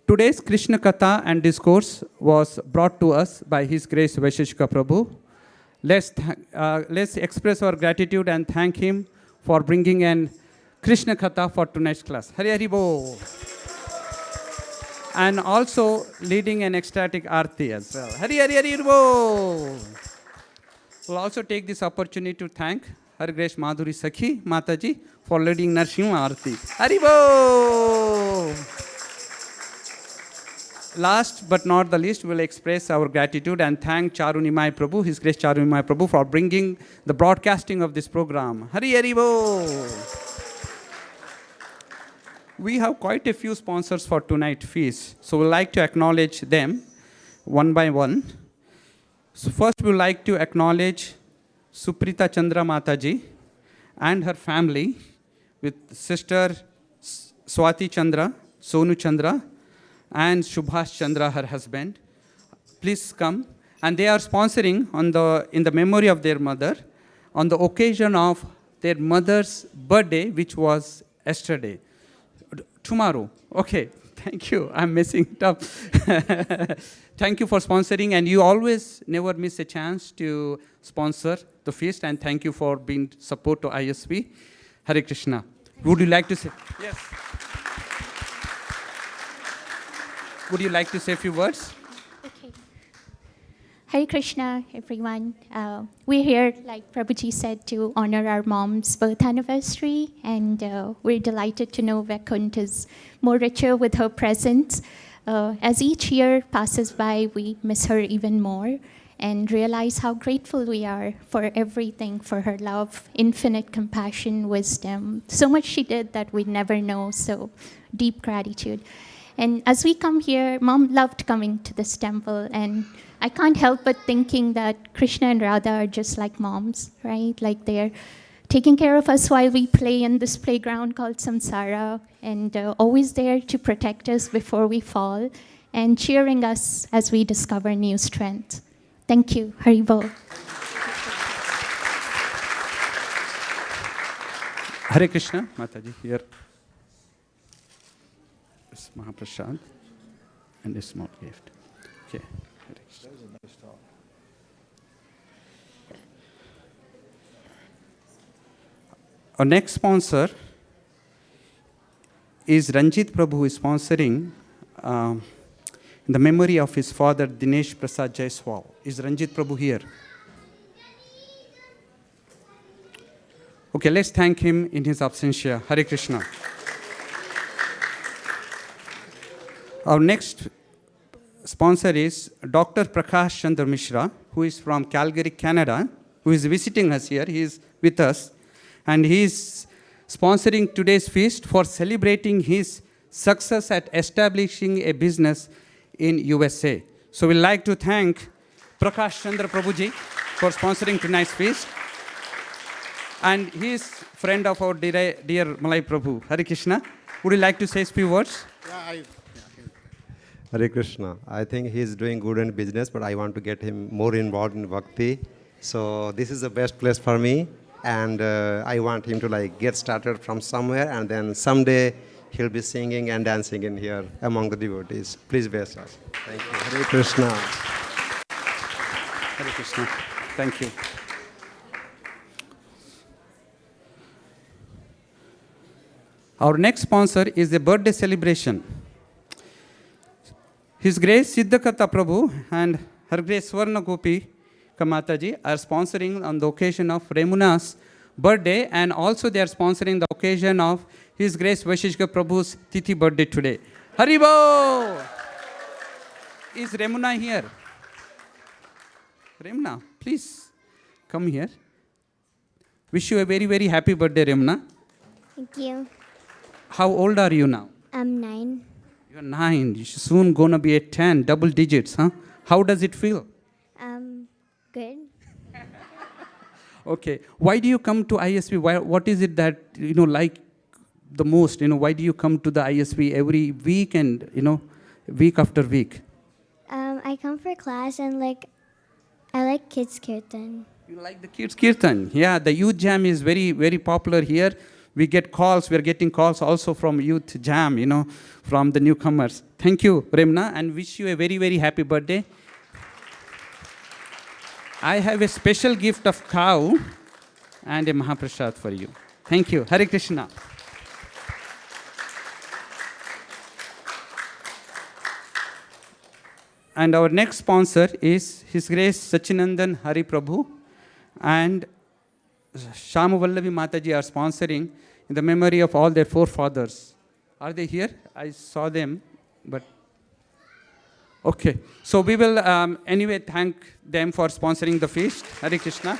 D: Today's Krishna Katha and discourse was brought to us by His Grace Vaisesika Prabhu. Let's express our gratitude and thank him for bringing an Krishna Katha for tonight's class. Hari Hari Bol. And also leading an ecstatic arti as well. Hari Hari Hari Bol. We'll also take this opportunity to thank Her Grace Madhuri Sakhi Mataji for leading Narsimha Arti. Hari Bol. Last but not the least, we'll express our gratitude and thank Charunimai Prabhu, His Grace Charunimai Prabhu, for bringing the broadcasting of this program. Hari Hari Bol. We have quite a few sponsors for tonight's feast, so we'd like to acknowledge them one by one. So first, we'd like to acknowledge Suprita Chandra Mataji and her family with Sister Swati Chandra, Sonu Chandra, and Subhash Chandra, her husband. Please come. And they are sponsoring in the memory of their mother on the occasion of their mother's birthday, which was yesterday. Tomorrow. Okay. Thank you. I'm messing it up. Thank you for sponsoring. And you always never miss a chance to sponsor the feast. And thank you for being support to ISV. Hare Krishna. Would you like to say? Yes. Would you like to say a few words?
H: Okay. Hare Krishna, everyone. We're here, like Prabhuji said, to honor our mom's birth anniversary, and we're delighted to know Vaikunt is more richer with her presence. As each year passes by, we miss her even more and realize how grateful we are for everything, for her love, infinite compassion, wisdom. So much she did that we never know, so deep gratitude. And as we come here, Mom loved coming to this temple, and I can't help but thinking that Krishna and Radha are just like moms, right? Like they're taking care of us while we play in this playground called Samsara, and always there to protect us before we fall, and cheering us as we discover new strength. Thank you. Hari Bol.
D: Hare Krishna, Mataji, here. This Mahaprasad and a small gift. Okay.
A: That was a nice talk.
D: Our next sponsor is Ranjit Prabhu, who is sponsoring in the memory of his father, Dinesh Prasad Jaiswal. Is Ranjit Prabhu here? Okay, let's thank him in his absentia. Hare Krishna. Our next sponsor is Dr. Prakash Chandra Mishra, who is from Calgary, Canada, who is visiting us here. He is with us. And he is sponsoring today's feast for celebrating his success at establishing a business in USA. So we'd like to thank Prakash Chandra Prabhuji for sponsoring tonight's feast. And he is friend of our dear Malai Prabhu. Hare Krishna. Would you like to say a few words?
I: Hare Krishna. I think he's doing good in business, but I want to get him more involved in bhakti. So this is the best place for me, and I want him to get started from somewhere, and then someday he'll be singing and dancing in here among the devotees. Please bless us. Thank you. Hare Krishna.
D: Hare Krishna. Thank you. Our next sponsor is a birthday celebration. His Grace Siddhakatha Prabhu and Her Grace Swarna Gopi Kamataji are sponsoring on the occasion of Remuna's birthday, and also they are sponsoring the occasion of His Grace Vaisesika Prabhu's Tithi birthday today. Haribo! Is Remuna here? Remuna, please come here. Wish you a very, very happy birthday, Remuna.
G: Thank you.
D: How old are you now?
G: I'm 9.
D: You're 9. You're soon gonna be at 10, double digits, huh? How does it feel?
G: Good.
D: Okay. Why do you come to ISV? What is it that, like the most? Why do you come to the ISV every week and, week after week?
G: I come for class and I like kids kirtan.
D: You like the kids' kirtan? Yeah, the youth jam is very, very popular here. We get calls. We're getting calls also from youth jam, from the newcomers. Thank you, Remna, and wish you a very, very happy birthday. I have a special gift of cow and a Mahaprasad for you. Thank you. Hare Krishna. And our next sponsor is His Grace Sachinandan Hari Prabhu and Shamavallavi Mataji are sponsoring in the memory of all their forefathers. Are they here? I saw them, but okay. So we will anyway thank them for sponsoring the feast. Hare Krishna.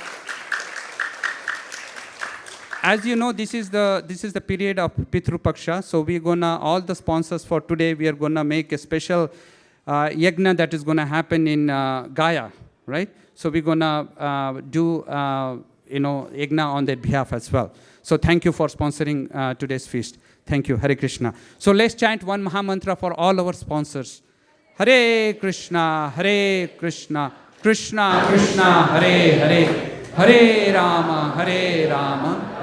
D: As you know, this is the period of Pitru Paksha. So we're gonna, all the sponsors for today, we are gonna make a special yagna that is gonna happen in Gaya, right? So we're gonna do yagna on their behalf as well. So thank you for sponsoring today's feast. Thank you. Hare Krishna. So let's chant one Maha Mantra for all our sponsors. Hare Krishna, Hare Krishna, Krishna Krishna, Hare Hare, Hare Rama,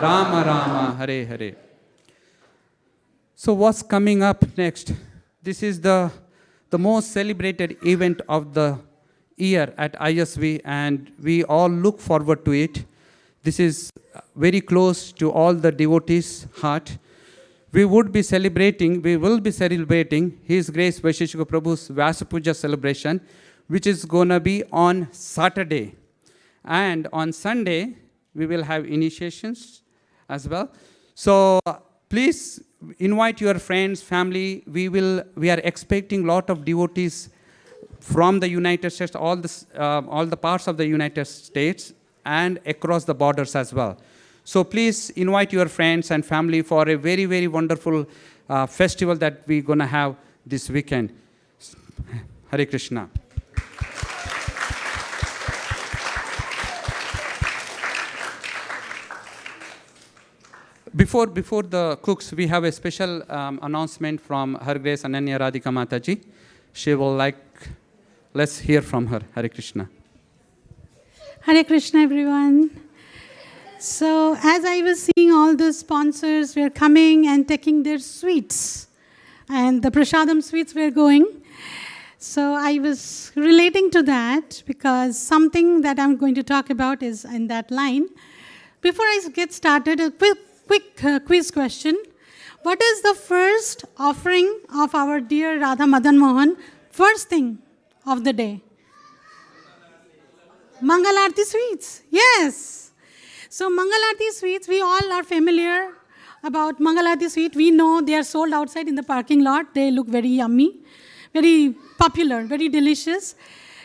D: Rama Rama, Hare Hare. So what's coming up next? This is the most celebrated event of the year at ISV, and we all look forward to it. This is very close to all the devotees' heart. We will be celebrating His Grace Vaisesika Prabhu's Vyasa Puja celebration, which is going to be on Saturday. And on Sunday, we will have initiations as well. So please invite your friends, family. We are expecting a lot of devotees from the United States, all the parts of the United States, and across the borders as well. So please invite your friends and family for a very, very wonderful festival that we're going to have this weekend. Hare Krishna. Before the cooks, we have a special announcement from Her Grace Ananya Radhika Mataji. She will let's hear from her. Hare Krishna.
J: Hare Krishna, everyone. So as I was seeing all the sponsors were coming and taking their sweets, and the prasadam sweets were going, so I was relating to that because something that I'm going to talk about is in that line. Before I get started, a quick quiz question. What is the first offering of our dear Radha Madan Mohan, first thing of the day? Mangalarti sweets. Yes. So Mangalarti sweets, we all are familiar about Mangalarti sweet. We know they are sold outside in the parking lot. They look very yummy, very popular, very delicious.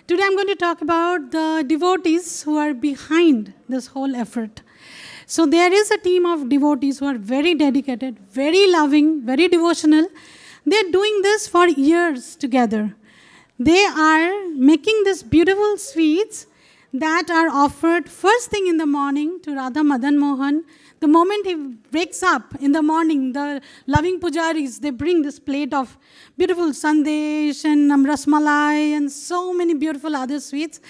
J: Today I'm going to talk about the devotees who are behind this whole effort. So there is a team of devotees who are very dedicated, very loving, very devotional. They're doing this for years together. They are making these beautiful sweets that are offered first thing in the morning to Radha Madan Mohan. The moment he wakes up in the morning, the loving pujaris, they bring this plate of beautiful sandesh and rasmalai and so many beautiful other sweets,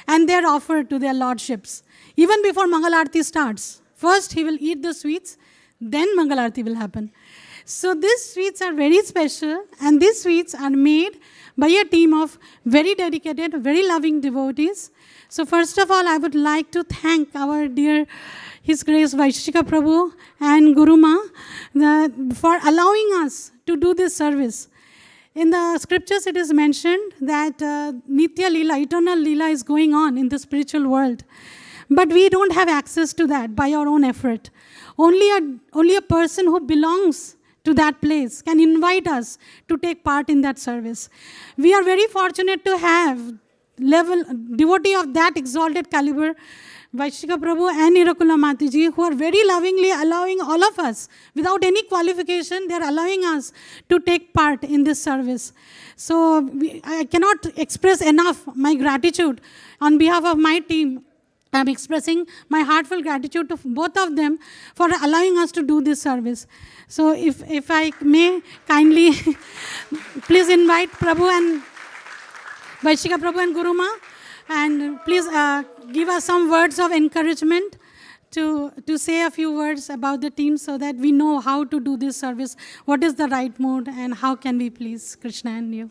J: and they're offered to their lordships. Even before Mangalarti starts, first he will eat the sweets, then Mangalarti will happen. So these sweets are very special, and these sweets are made by a team of very dedicated, very loving devotees. So first of all, I would like to thank our dear His Grace Vaisesika Prabhu and Guru Ma for allowing us to do this service. In the scriptures, it is mentioned that Nitya Leela, eternal Leela is going on in the spiritual world. But we don't have access to that by our own effort. Only a person who belongs to that place can invite us to take part in that service. We are very fortunate to have devotee of that exalted caliber, Vaisesika Prabhu and Irakula Mataji, who are very lovingly allowing all of us, without any qualification, they are allowing us to take part in this service. So I cannot express enough my gratitude on behalf of my team. I'm expressing my heartfelt gratitude to both of them for allowing us to do this service. So if I may kindly please invite Prabhu and Vaisesika Prabhu and Guruma, and please give us some words of encouragement to say a few words about the team so that we know how to do this service, what is the right mode, and how can we please Krishna and you.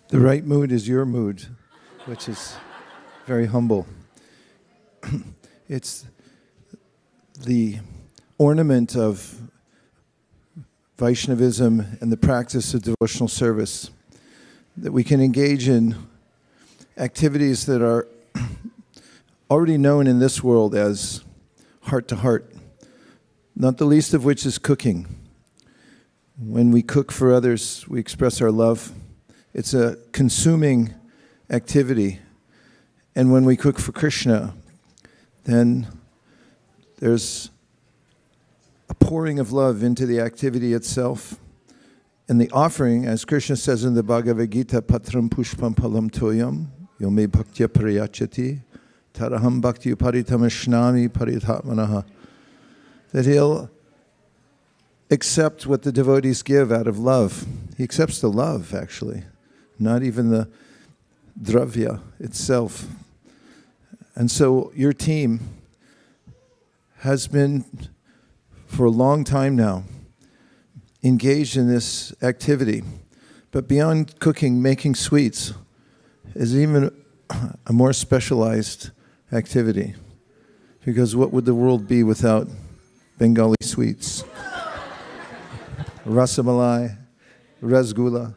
A: The right mood is your mood, which is very humble. It's the ornament of Vaishnavism and the practice of devotional service, that we can engage in activities that are already known in this world as heart to heart, not the least of which is cooking. When we cook for others, we express our love. It's a consuming activity. And when we cook for Krishna, then there's a pouring of love into the activity itself. And the offering, as Krishna says in the Bhagavad Gita, Patram Pushpam Palam Toyam, Yome Bhaktya Pariyachati, Taraham Bhakti Uparitameshnami Paritatmanaha, that he'll accept what the devotees give out of love. He accepts the love, actually, not even the dravya itself. And so your team has been, for a long time now, engaged in this activity. But beyond cooking, making sweets is even a more specialized activity. Because what would the world be without Bengali sweets? Rasamalai, rasgulla,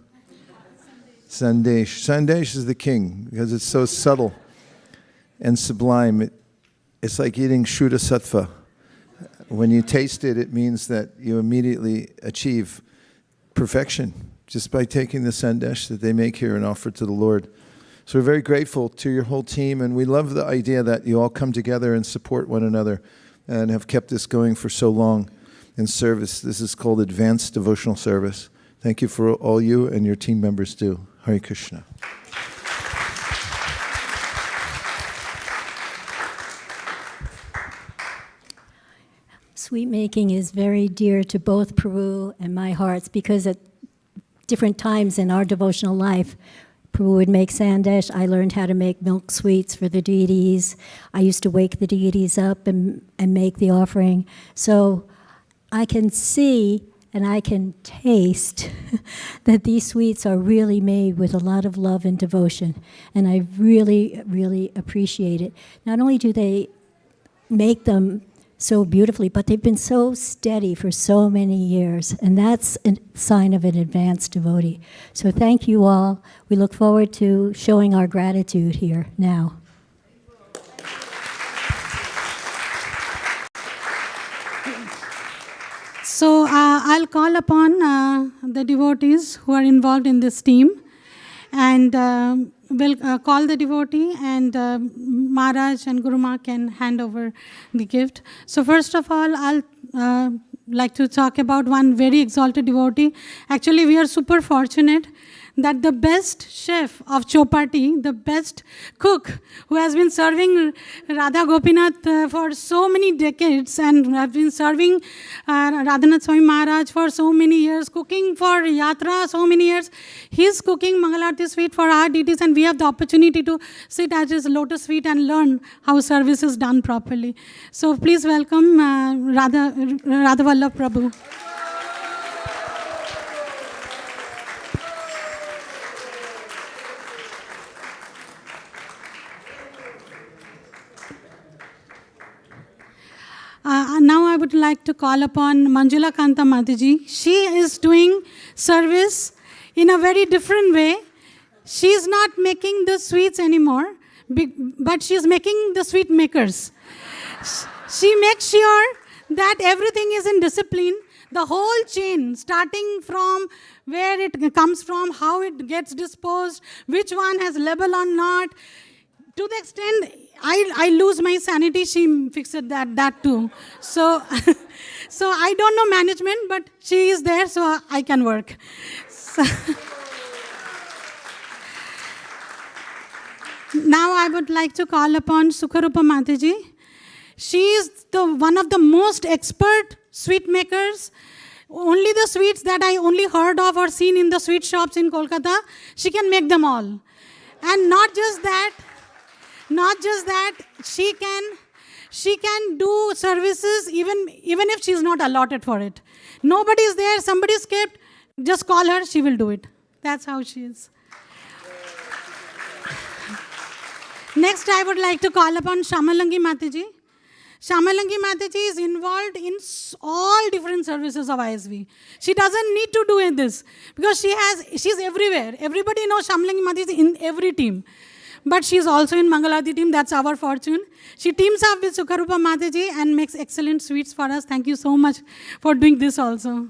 A: sandesh. Sandesh is the king because it's so subtle and sublime. It's like eating Shuddha Sattva. When you taste it, it means that you immediately achieve perfection just by taking the sandesh that they make here and offer to the Lord. So we're very grateful to your whole team, and we love the idea that you all come together and support one another and have kept this going for so long in service. This is called Advanced Devotional Service. Thank you for all you and your team members do. Hare Krishna.
K: Sweet making is very dear to both Prabhu and my hearts because at different times in our devotional life, Prabhu would make sandesh. I learned how to make milk sweets for the deities. I used to wake the deities up and make the offering. So I can see and I can taste that these sweets are really made with a lot of love and devotion. And I really, really appreciate it. Not only do they make them so beautifully, but they've been so steady for so many years, and that's a sign of an advanced devotee. So thank you all. We look forward to showing our gratitude here now.
J: So I'll call upon the devotees who are involved in this team, and we'll call the devotee, and Maharaj and Guruma can hand over the gift. So first of all, I'll like to talk about one very exalted devotee. Actually, we are super fortunate that the best chef of Chopati, the best cook who has been serving Radha Gopinath for so many decades and have been serving Radhanath Swami Maharaj for so many years, cooking for Yatra so many years, he's cooking Mangalarti sweet for our deities, and we have the opportunity to sit at his lotus feet and learn how service is done properly. So please welcome Radha Vallabh Prabhu. Now I would like to call upon Manjula Kanta Mataji. She is doing service in a very different way. She is not making the sweets anymore but she's making the sweet makers. She makes sure that everything is in discipline. The whole chain, starting from where it comes from, how it gets disposed, which one has label or not. To the extent I lose my sanity, she fixed that too. So, so I don't know management, but she is there, so I can work. So now I would like to call upon Sukharupa Mataji. She is one of the most expert sweet makers. Only the sweets that I only heard of or seen in the sweet shops in Kolkata, she can make them all. And not just that, she can do services even if she's not allotted for it. Nobody is there, somebody skipped, just call her, she will do it. That's how she is. Next, I would like to call upon Shamalangi Mataji. Shamalangi Mataji is involved in all different services of ISV. She doesn't need to do this because she's everywhere. Everybody knows Shamalangi Mataji is in every team. But she's also in Mangalati team. That's our fortune. She teams up with Sukharupa Mataji and makes excellent sweets for us. Thank you so much for doing this also.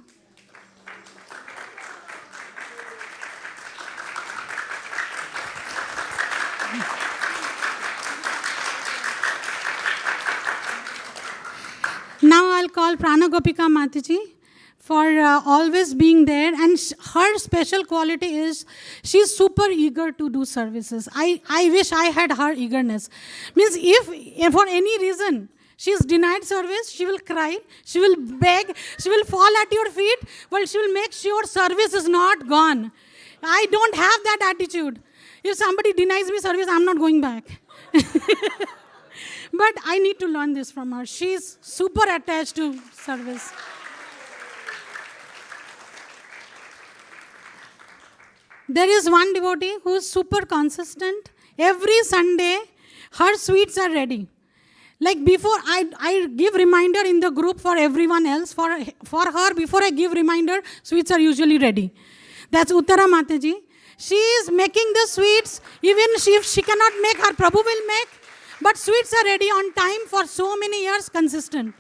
J: Now I'll call Prana Gopika Mataji for always being there. And her special quality is she's super eager to do services. I wish I had her eagerness. Means if for any reason she's denied service, she will cry, she will beg, she will fall at your feet, but she will make sure service is not gone. I don't have that attitude. If somebody denies me service, I'm not going back. But I need to learn this from her. She's super attached to service. There is one devotee who is super consistent. Every Sunday, her sweets are ready. Like before, I give reminder in the group for everyone else. For her, before I give reminder, sweets are usually ready. That's Uttara Mataji. She is making the sweets. Even if she cannot make, her Prabhu will make. But sweets are ready on time for so many years, consistent.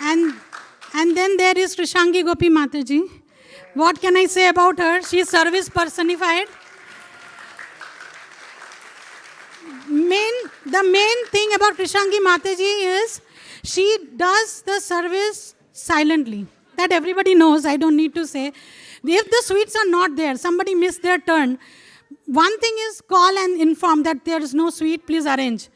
J: And then there is Krishangi Gopi Mataji. What can I say about her? She is service personified. The main thing about Krishangi Mataji is she does the service silently. That everybody knows, I don't need to say. If the sweets are not there, somebody missed their turn, one thing is call and inform that there is no sweet, please arrange.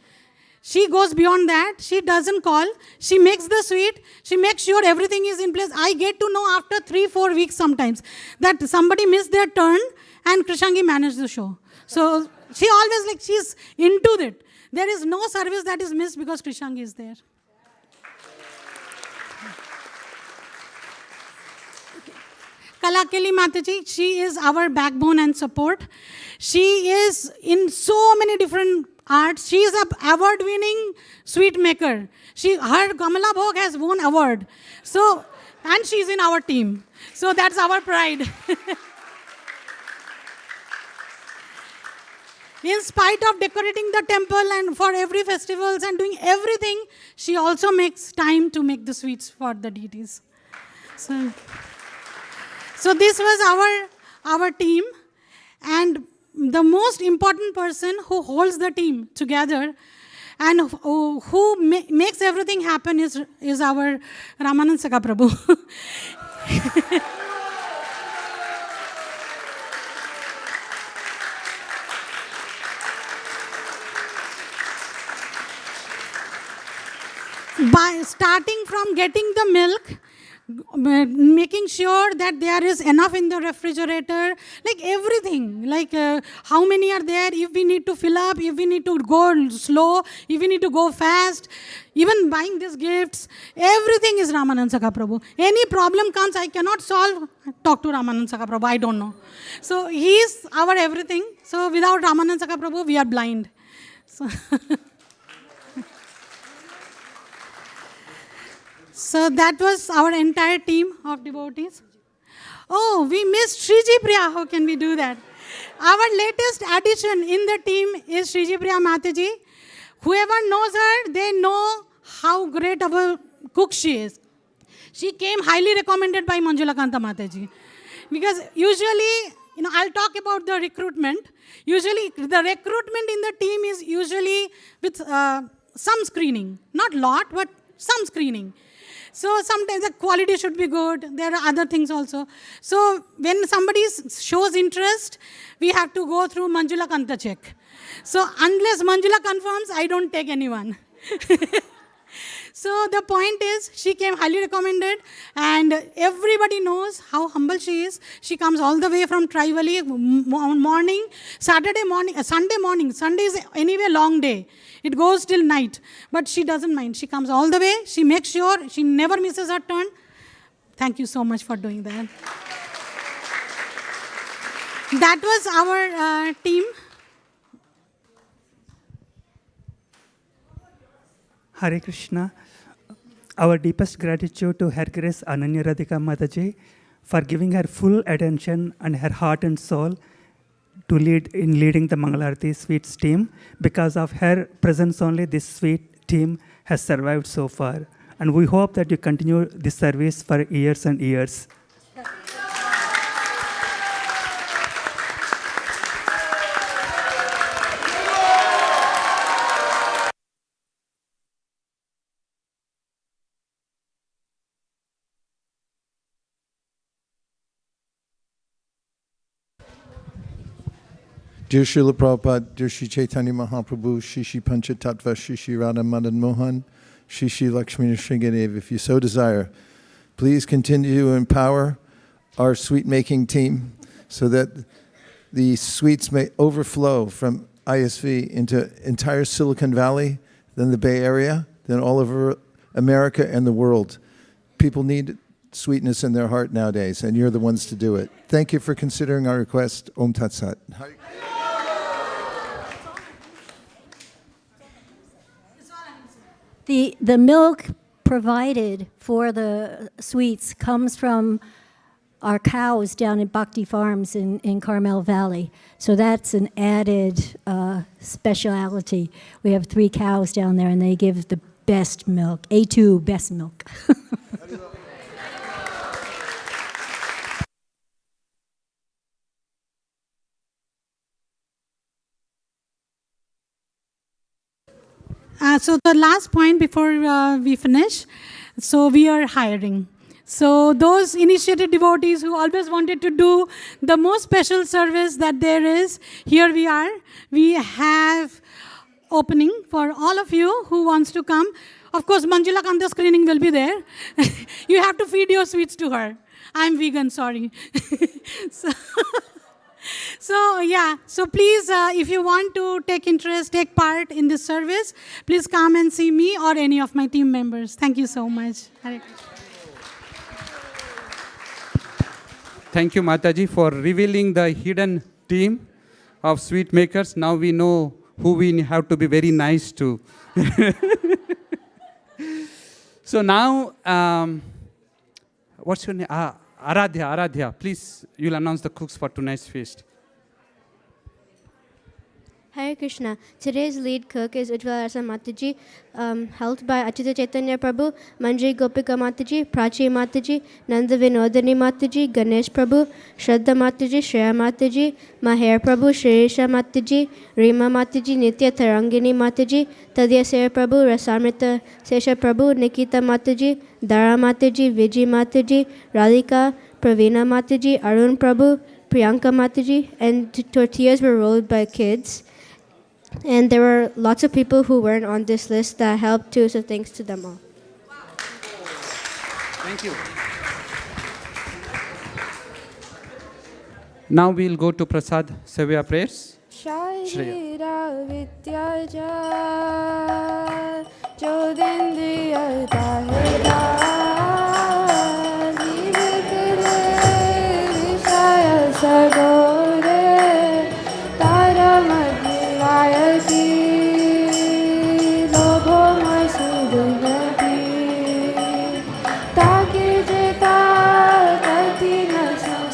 J: She goes beyond that. She doesn't call. She makes the sweet. She makes sure everything is in place. I get to know after 3-4 weeks sometimes that somebody missed their turn and Krishangi managed the show. So she always she's into it. There is no service that is missed because Krishangi is there. Kalakeli Mataji, she is our backbone and support. She is in so many different arts. She is an award-winning sweet maker. Her Kamala Bhog has won award. So, and she's in our team. So that's our pride. In spite of decorating the temple and for every festivals and doing everything, she also makes time to make the sweets for the deities. So this was our team, and the most important person who holds the team together and who makes everything happen is our Ramanand Prabhu. By starting from getting the milk, making sure that there is enough in the refrigerator, like everything, like how many are there, if we need to fill up, if we need to go slow, if we need to go fast, even buying these gifts, everything is Ramanand Sakha Prabhu. Any problem comes, I cannot solve, talk to Ramanand Sakha Prabhu, I don't know. So he is our everything. So without Ramanand Sakha Prabhu, we are blind. So that was our entire team of devotees. Oh, we missed Shriji Priya. How can we do that? Our latest addition in the team is Shriji Priya Mataji. Whoever knows her, they know how great of a cook she is. She came highly recommended by Manjula Kanta Mataji. Because usually, I'll talk about the recruitment. Usually, the recruitment in the team is usually with some screening. Not lot, but some screening. So sometimes the quality should be good. There are other things also. So when somebody shows interest, we have to go through Manjula Kanta check. So unless Manjula confirms, I don't take anyone. So the point is, she came highly recommended, and everybody knows how humble she is. She comes all the way from Trivali morning, Saturday morning, Sunday morning. Sunday is anyway long day. It goes till night, but she doesn't mind. She comes all the way. She makes sure she never misses her turn. Thank you so much for doing that. That was our team.
L: Hare Krishna. Our deepest gratitude to Her Grace Ananya Radhika Mataji for giving her full attention and her heart and soul to leading the Mangalarti Sweets team. Because of her presence only, this sweet team has survived so far. And we hope that you continue this service for years and years.
A: Dear Srila Prabhupada, dear Shri Chaitanya Mahaprabhu, Shri Shri Pancha Tattva, Shri Shri Radha Madan Mohan, Shri Shri Lakshmi Nrsingadev, if you so desire, please continue to empower our sweet making team so that the sweets may overflow from ISV into entire Silicon Valley, then the Bay Area, then all over America and the world. People need sweetness in their heart nowadays, and you're the ones to do it. Thank you for considering our request. Om Tat Sat.
K: The milk provided for the sweets comes from our cows down at Bhakti Farms in Carmel Valley. So that's an added speciality. We have 3 cows down there, and they give the best milk, A2 best milk.
J: So the last point before we finish, so we are hiring. So those initiated devotees who always wanted to do the most special service that there is, here we are. We have opening for all of you who wants to come. Of course, Manjula Kanta screening will be there. You have to feed your sweets to her. I'm vegan, sorry. So please, if you want to take interest, take part in this service, please come and see me or any of my team members. Thank you so much. Hare Krishna.
D: Thank you, Mataji, for revealing the hidden team of sweet makers. Now we know who we have to be very nice to. So now, what's your name? Aradhya, please, you'll announce the cooks for tonight's feast.
G: Hare Krishna. Today's lead cook is Ujjwala Rasa Mataji, helped by Achyuta Chaitanya Prabhu, Manjari Gopika Mataji, Prachi Mataji, Nanda Vinodani Mataji, Ganesh Prabhu, Shraddha Mataji, Shreya Mataji, Maher Prabhu, Shirisha Mataji, Rima Mataji, Nitya Tarangini Mataji, Tadya Sera Prabhu, Rasamrita Sesha Prabhu, Nikita Mataji, Dara Mataji, Vijay Mataji, Radhika, Pravina Mataji, Arun Prabhu, Priyanka Mataji, and tortillas were rolled by kids. And there were lots of people who weren't on this list that helped too, so thanks to them all.
D: Thank you. Now we'll go to Prasad Sevya prayers.
G: Shahira Vidyaja Jodendriya Dahida Nivekile Vishaya Sagore Taramadhivayati Lobho Masudunati Taki Jeta Katina Sam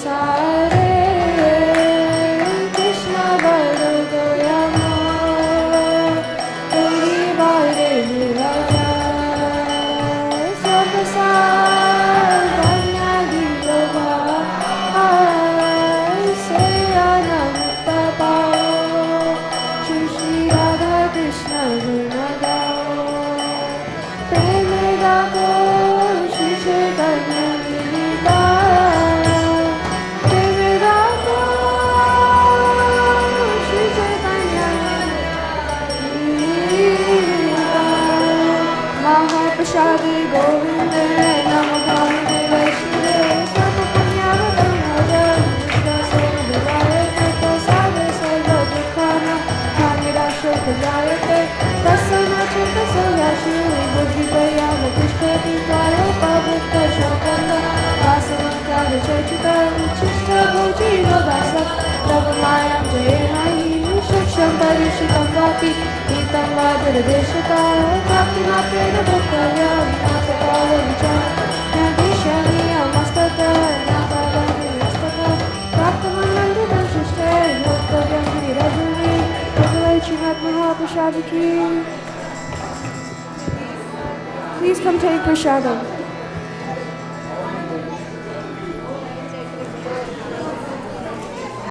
G: Vapi, Itam Vadara Deshakaya, Bhakti Matena Bhakaya, Natakala Vichar, Nadishaniya Mastaka, Nakadani Mastaka, Bhaktamananda Dashishte, Yoktavyangiri Rajuni, Yogalai Chimad Mahaprashadiki. Please come take prashadam.